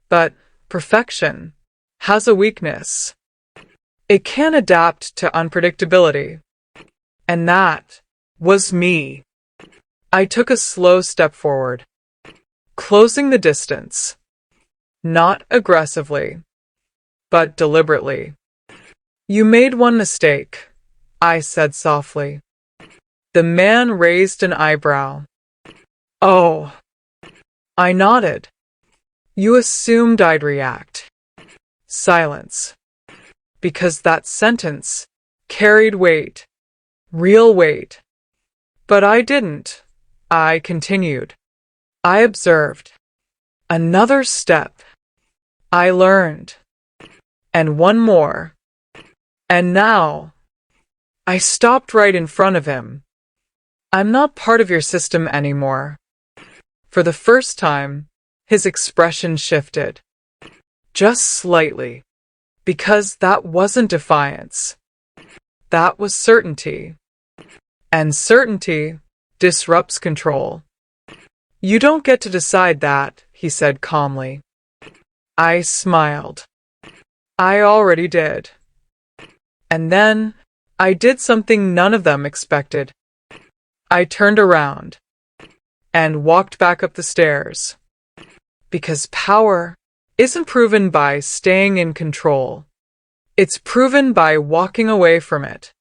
But perfection has a weakness. It can adapt to unpredictability. And that was me. I took a slow step forward, closing the distance. Not aggressively, but deliberately. You made one mistake, I said softly. The man raised an eyebrow. Oh. I nodded. You assumed I'd react. Silence. Because that sentence carried weight. Real weight. But I didn't. I continued. I observed. Another step. I learned. And one more. And now. I stopped right in front of him. I'm not part of your system anymore. For the first time, his expression shifted. Just slightly. Because that wasn't defiance. That was certainty. And certainty disrupts control. You don't get to decide that, he said calmly. I smiled. I already did. And then I did something none of them expected. I turned around and walked back up the stairs. Because power isn't proven by staying in control. It's proven by walking away from it.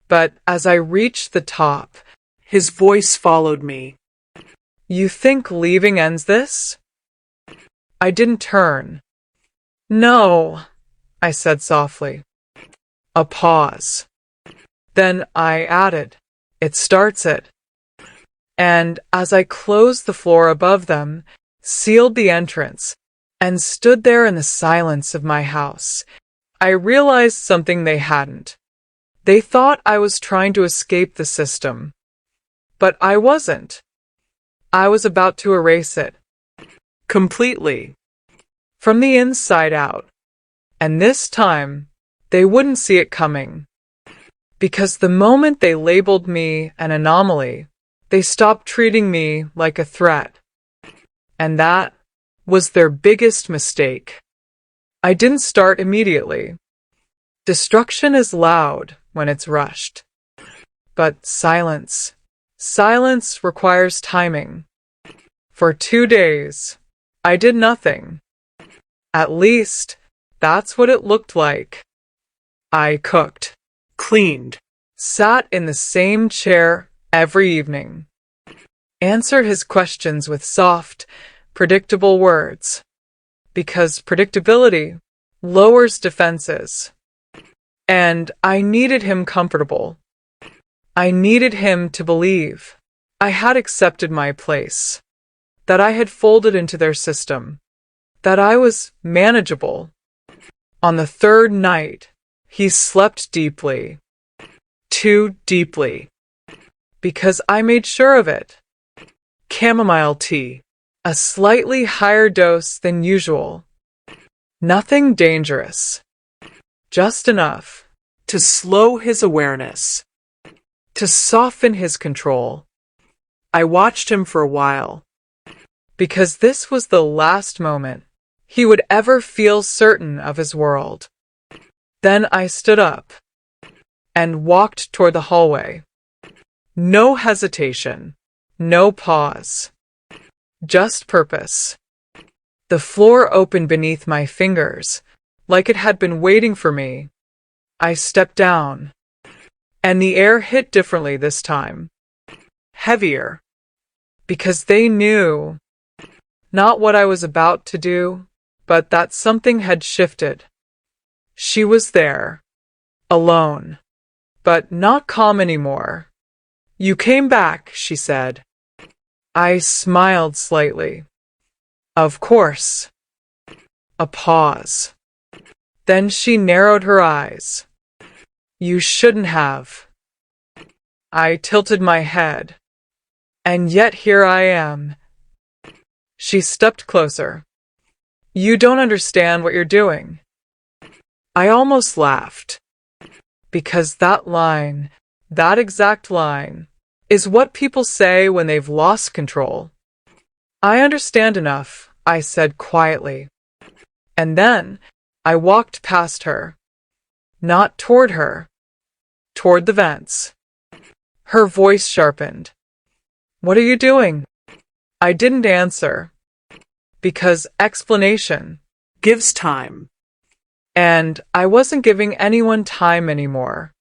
But as I reached the top, his voice followed me. You think leaving ends this? I didn't turn. No, I said softly. A pause. Then I added, it starts it. And as I closed the floor above them, sealed the entrance, and stood there in the silence of my house, I realized something they hadn't. They thought I was trying to escape the system. But I wasn't. I was about to erase it. Completely. From the inside out. And this time, they wouldn't see it coming. Because the moment they labeled me an anomaly, they stopped treating me like a threat. And that was their biggest mistake. I didn't start immediately. Destruction is loud when it's rushed. But silence requires timing. For 2 days, I did nothing. At least, that's what it looked like. I cooked, cleaned, sat in the same chair every evening, answered his questions with soft, predictable words. Because predictability lowers defenses. And I needed him comfortable. I needed him to believe I had accepted my place, that I had folded into their system, that I was manageable. On the third night, he slept deeply. Too deeply. Because I made sure of it. Chamomile tea, A slightly higher dose than usual. Nothing dangerous. Just enough to slow his awareness, to soften his control. I watched him for a while, because this was the last moment he would ever feel certain of his world. Then I stood up and walked toward the hallway. No hesitation, no pause, just purpose. The floor opened beneath my fingers, like it had been waiting for me. I stepped down, and the air hit differently this time. Heavier, because they knew not what I was about to do, but that something had shifted. She was there, alone, but not calm anymore. "You came back," she said. I smiled slightly. "Of course." A pause. Then she narrowed her eyes. "You shouldn't have." I tilted my head. "And yet here I am." She stepped closer. "You don't understand what you're doing." I almost laughed. Because that line, that exact line, is what people say when they've lost control. "I understand enough," I said quietly. And then I walked past her. Not toward her. Toward the vents. Her voice sharpened. "What are you doing?" I didn't answer. Because explanation gives time. And I wasn't giving anyone time anymore.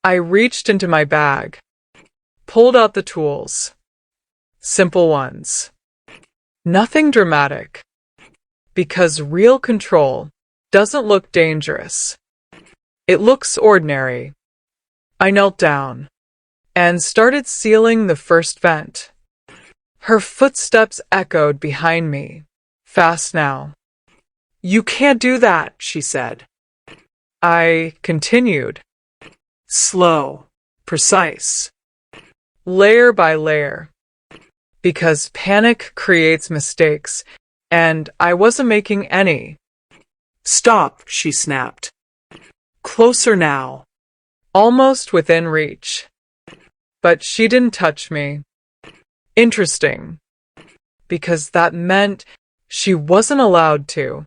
I reached into my bag, pulled out the tools. Simple ones. Nothing dramatic. Because real control doesn't look dangerous. It looks ordinary. I knelt down and started sealing the first vent. Her footsteps echoed behind me. "Fast now." "You can't do that," she said. I continued. Slow, precise, layer by layer. Because panic creates mistakes, and I wasn't making any. "Stop," she snapped. "Closer now." Almost within reach. But she didn't touch me. Interesting. Because that meant she wasn't allowed to.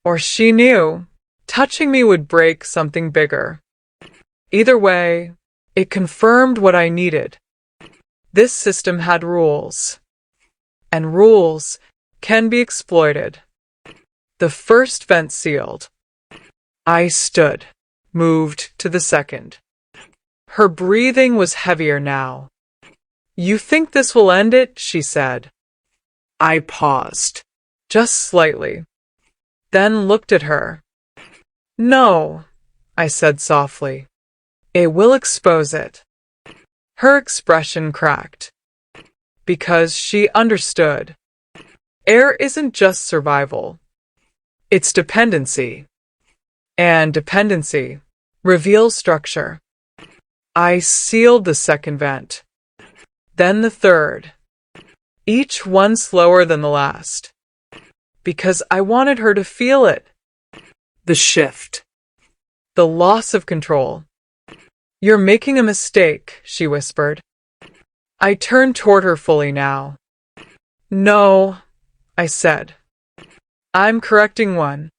Or she knew touching me would break something bigger. Either way, it confirmed what I needed. This system had rules. And rules can be exploited. The first vent sealed. I stood, moved to the second. Her breathing was heavier now. "You think this will end it?" she said. I paused, just slightly, then looked at her. "No," I said softly. "It will expose it." Her expression cracked. Because she understood. Air isn't just survival. It's dependency. And dependency reveals structure. I sealed the second vent. Then the third. Each one slower than the last. Because I wanted her to feel it. The shift. The loss of control. "You're making a mistake," she whispered. I turned toward her fully now. "No," I said. "I'm correcting one."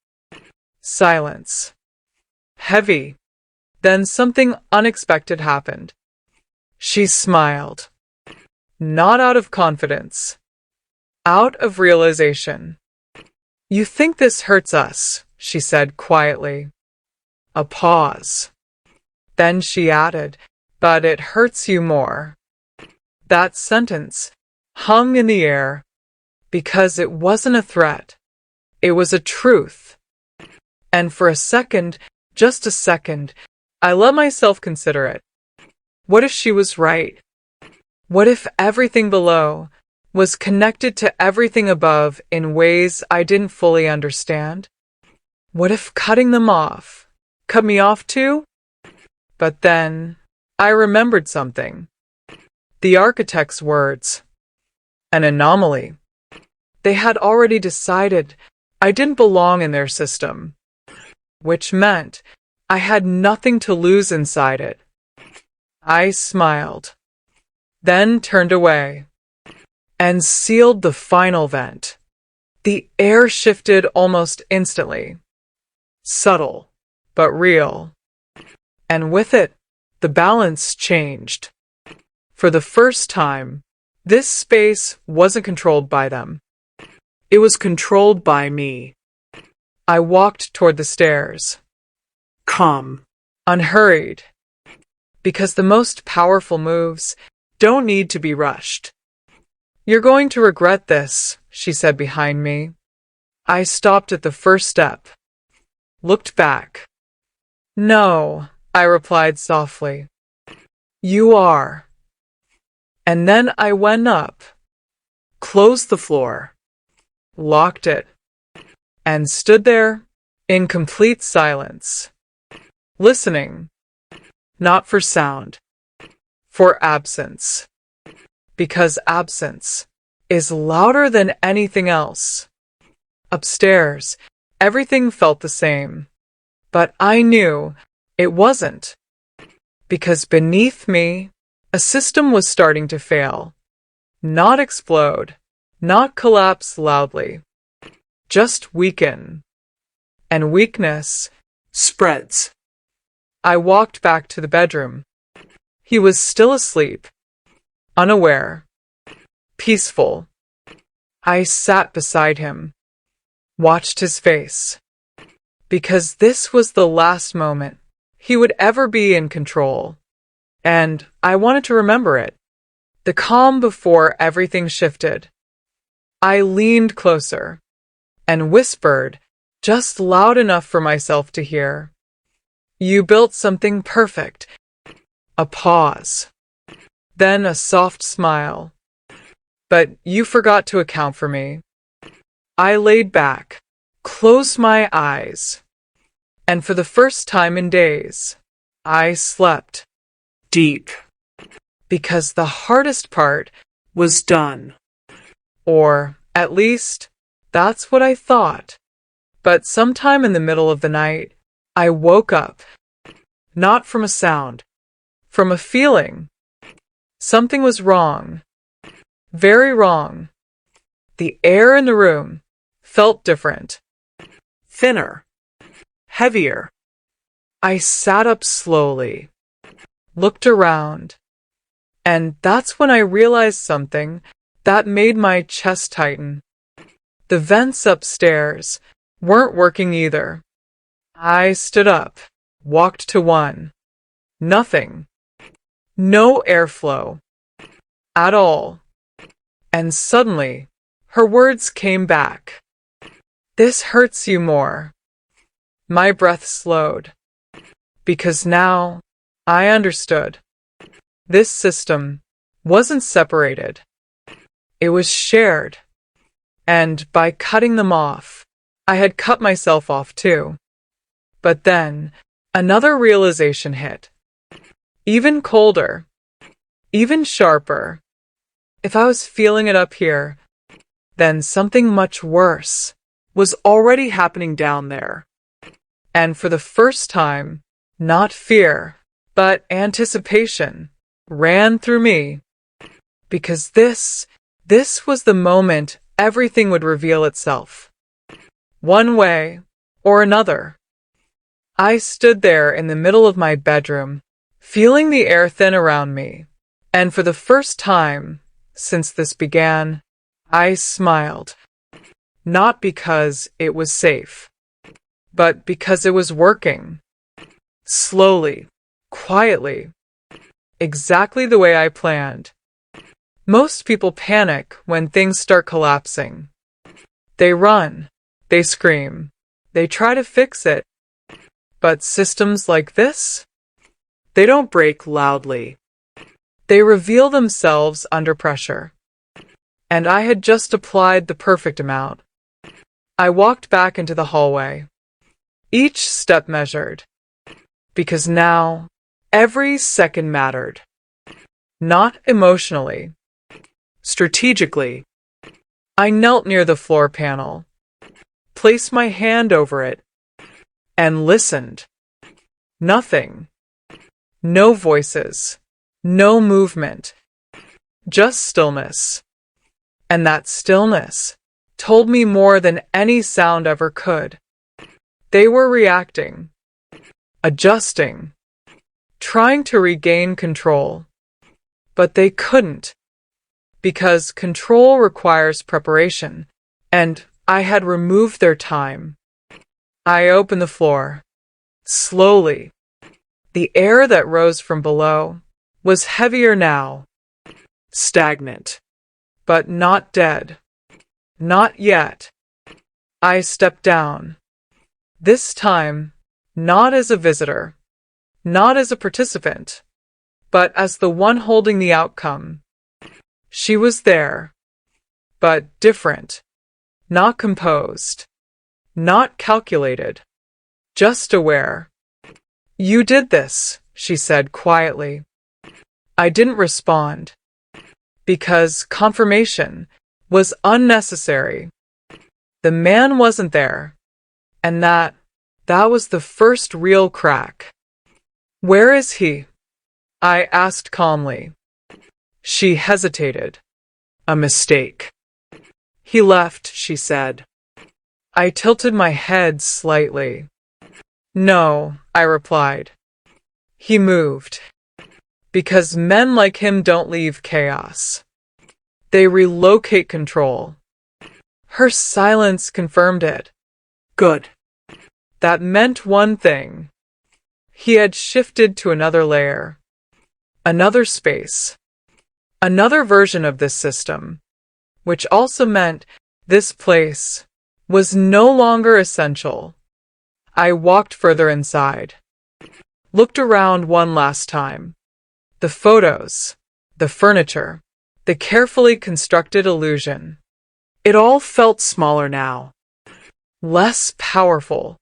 Silence. Heavy. Then something unexpected happened. She smiled. Not out of confidence. Out of realization. "You think this hurts us," she said quietly. A pause. Then she added, "But it hurts you more." That sentence hung in the air because it wasn't a threat. It was a truth. And for a second, just a second, I let myself consider it. What if she was right? What if everything below was connected to everything above in ways I didn't fully understand? What if cutting them off cut me off too? But then I remembered something. The architect's words. An anomaly. They had already decided I didn't belong in their system, which meant I had nothing to lose inside it. I smiled, then turned away, and sealed the final vent. The air shifted almost instantly. Subtle, but real. And with it, the balance changed. For the first time, this space wasn't controlled by them. It was controlled by me. I walked toward the stairs, calm, unhurried, because the most powerful moves don't need to be rushed. "You're going to regret this," she said behind me. I stopped at the first step, looked back. "No," I replied softly. "You are." And then I went up, closed the floor, locked it, and stood there in complete silence, listening, not for sound, for absence. Because absence is louder than anything else. Upstairs, everything felt the same, but I knew it wasn't. Because beneath me, a system was starting to fail. Not explode, not collapse loudly, just weaken. And weakness spreads. I walked back to the bedroom. He was still asleep, unaware, peaceful. I sat beside him, watched his face, because this was the last moment he would ever be in control. And I wanted to remember it. The calm before everything shifted. I leaned closer and whispered, just loud enough for myself to hear, "You built something perfect." A pause. Then a soft smile. "But you forgot to account for me." I laid back, closed my eyes, and for the first time in days, I slept deep. Because the hardest part was done. Or, at least, that's what I thought. But sometime in the middle of the night, I woke up. Not from a sound, from a feeling. Something was wrong. Very wrong. The air in the room felt different. Thinner. Heavier. I sat up slowly, looked around, and that's when I realized something that made my chest tighten. The vents upstairs weren't working either. I stood up, walked to one. Nothing. No airflow. At all. And suddenly, her words came back. "This hurts you more." My breath slowed. Because now, I understood. This system wasn't separated. It was shared. And by cutting them off, I had cut myself off too. But then, another realization hit. Even colder. Even sharper. If I was feeling it up here, then something much worse was already happening down there. And for the first time, not fear, but anticipation ran through me. Because this was the moment everything would reveal itself. One way or another. I stood there in the middle of my bedroom, feeling the air thin around me. And for the first time since this began, I smiled. Not because it was safe, but because it was working. Slowly, quietly, exactly the way I planned. Most people panic when things start collapsing. They run, they scream, they try to fix it. But systems like this? They don't break loudly. They reveal themselves under pressure. And I had just applied the perfect amount. I walked back into the hallway. Each step measured. Because now, every second mattered. Not emotionally. Strategically. I knelt near the floor panel, placed my hand over it, and listened. Nothing. No voices. No movement. Just stillness. And that stillness told me more than any sound ever could. They were reacting, adjusting, trying to regain control. But they couldn't, because control requires preparation, and I had removed their time. I opened the floor. Slowly. The air that rose from below was heavier now. Stagnant. But not dead. Not yet. I stepped down. This time, not as a visitor, not as a participant, but as the one holding the outcome. She was there, but different, not composed, not calculated, just aware. You did this, she said quietly. I didn't respond, because confirmation was unnecessary. The man wasn't there, and that was the first real crack. Where is he? I asked calmly. She hesitated. A mistake. He left, she said. I tilted my head slightly. No, I replied. He moved. Because men like him don't leave chaos. They relocate control. Her silence confirmed it. Good. That meant one thing. He had shifted to another layer. Another space. Another version of this system. Which also meant this place was no longer essential. I walked further inside. Looked around one last time. The photos. The furniture. The carefully constructed illusion. It all felt smaller now. Less powerful.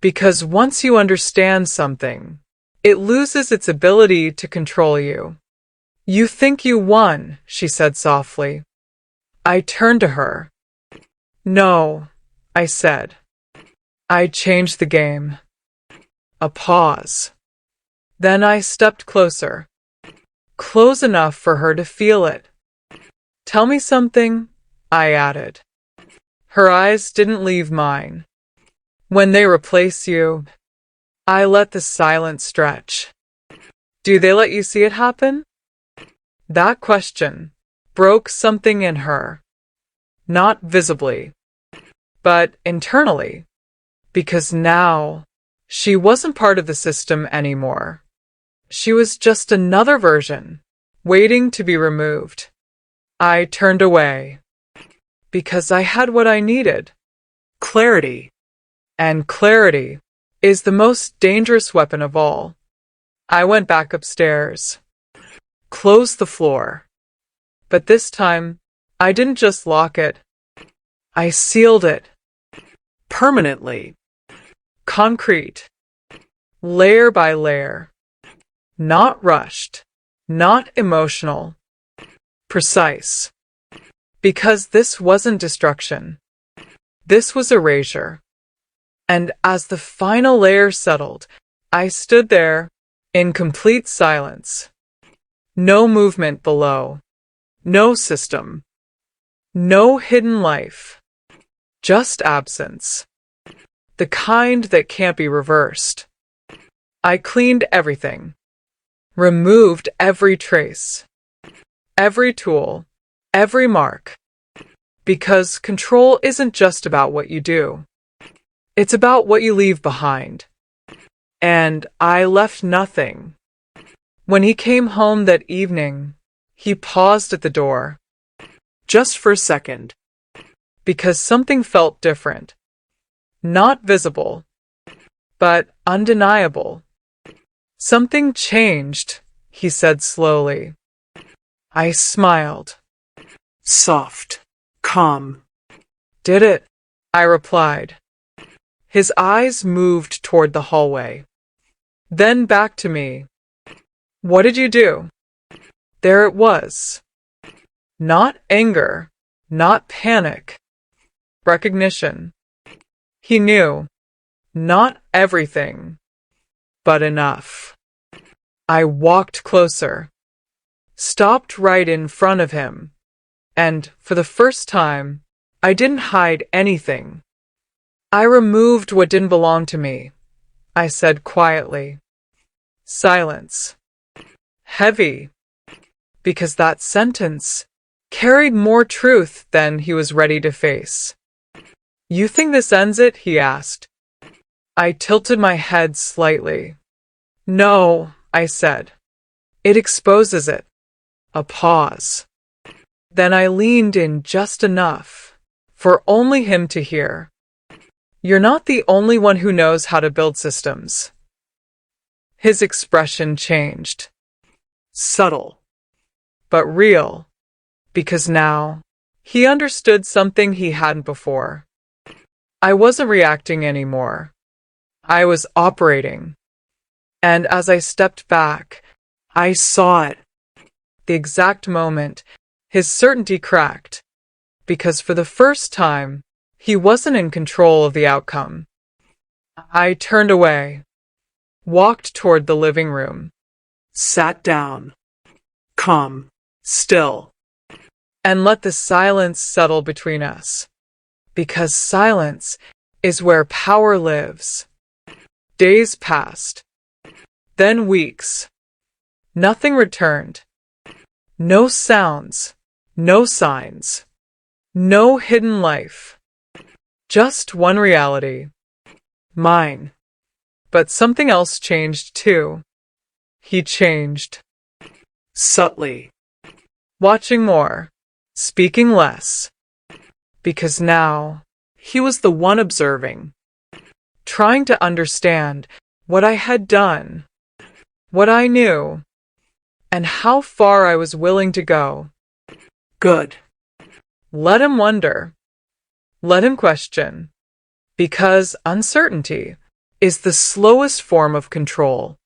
Because once you understand something, it loses its ability to control you. You think you won, she said softly. I turned to her. No, I said. I changed the game. A pause. Then I stepped closer. Close enough for her to feel it. Tell me something, I added. Her eyes didn't leave mine. When they replace you, I let the silence stretch. Do they let you see it happen? That question broke something in her. Not visibly, but internally. Because now, she wasn't part of the system anymore. She was just another version, waiting to be removed. I turned away. Because I had what I needed. Clarity. And clarity is the most dangerous weapon of all. I went back upstairs. Closed the floor. But this time, I didn't just lock it. I sealed it. Permanently. Concrete. Layer by layer. Not rushed. Not emotional. Precise. Because this wasn't destruction. This was erasure. And as the final layer settled, I stood there in complete silence. No movement below. No system. No hidden life. Just absence. The kind that can't be reversed. I cleaned everything. Removed every trace. Every tool. Every mark. Because control isn't just about what you do. It's about what you leave behind. And I left nothing. When he came home that evening, he paused at the door. Just for a second. Because something felt different. Not visible, but undeniable. Something changed, he said slowly. I smiled. Soft, calm. Did it? I replied. His eyes moved toward the hallway. Then back to me. What did you do? There it was. Not anger, not panic, recognition. He knew, not everything, but enough. I walked closer, stopped right in front of him, and for the first time, I didn't hide anything. I removed what didn't belong to me, I said quietly. Silence. Heavy, because that sentence carried more truth than he was ready to face. You think this ends it? He asked. I tilted my head slightly. No, I said. It exposes it. A pause. Then I leaned in just enough for only him to hear. You're not the only one who knows how to build systems. His expression changed. Subtle, but real, because now he understood something he hadn't before. I wasn't reacting anymore. I was operating. And as I stepped back, I saw it. The exact moment his certainty cracked, because for the first time, he wasn't in control of the outcome. I turned away, walked toward the living room, sat down, calm, still, and let the silence settle between us. Because silence is where power lives. Days passed, then weeks. Nothing returned. No sounds, no signs, no hidden life. Just one reality. Mine. But something else changed too. He changed. Subtly. Watching more. Speaking less. Because now, he was the one observing. Trying to understand what I had done. What I knew. And how far I was willing to go. Good. Let him wonder. Let him question. Because uncertainty is the slowest form of control.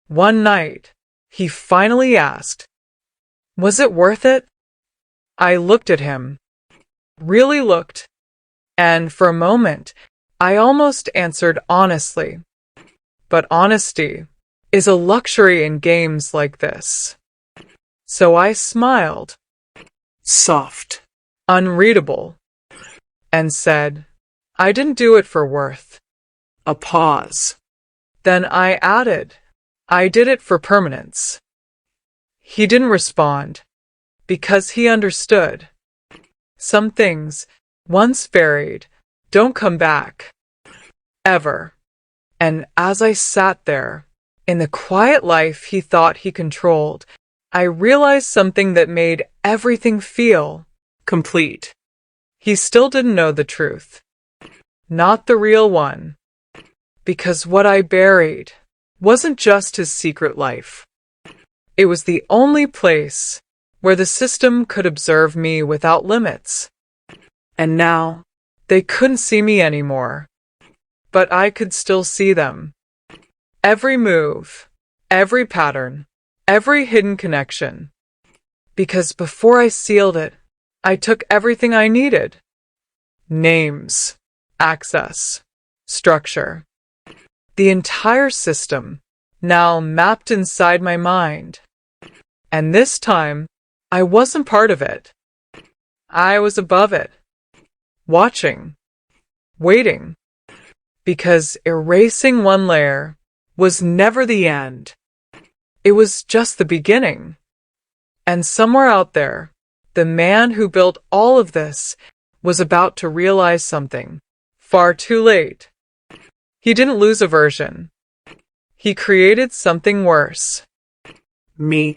One night, he finally asked, "Was it worth it?" I looked at him. Really looked. And for a moment, I almost answered honestly. But honesty is a luxury in games like this. So I smiled, soft, unreadable, and said, I didn't do it for worth. A pause. Then I added, I did it for permanence. He didn't respond, because he understood. Some things, once buried, don't come back. Ever. And as I sat there, in the quiet life he thought he controlled, I realized something that made everything feel complete. He still didn't know the truth. Not the real one. Because what I buried wasn't just his secret life. It was the only place where the system could observe me without limits. And now, they couldn't see me anymore. But I could still see them. Every move, every pattern, every hidden connection. Because before I sealed it, I took everything I needed. Names, access, structure. The entire system, now mapped inside my mind. And this time, I wasn't part of it. I was above it. Watching. Waiting. Because erasing one layer was never the end. It was just the beginning. And somewhere out there, the man who built all of this was about to realize something. Far too late. He didn't lose a version. He created something worse. Me.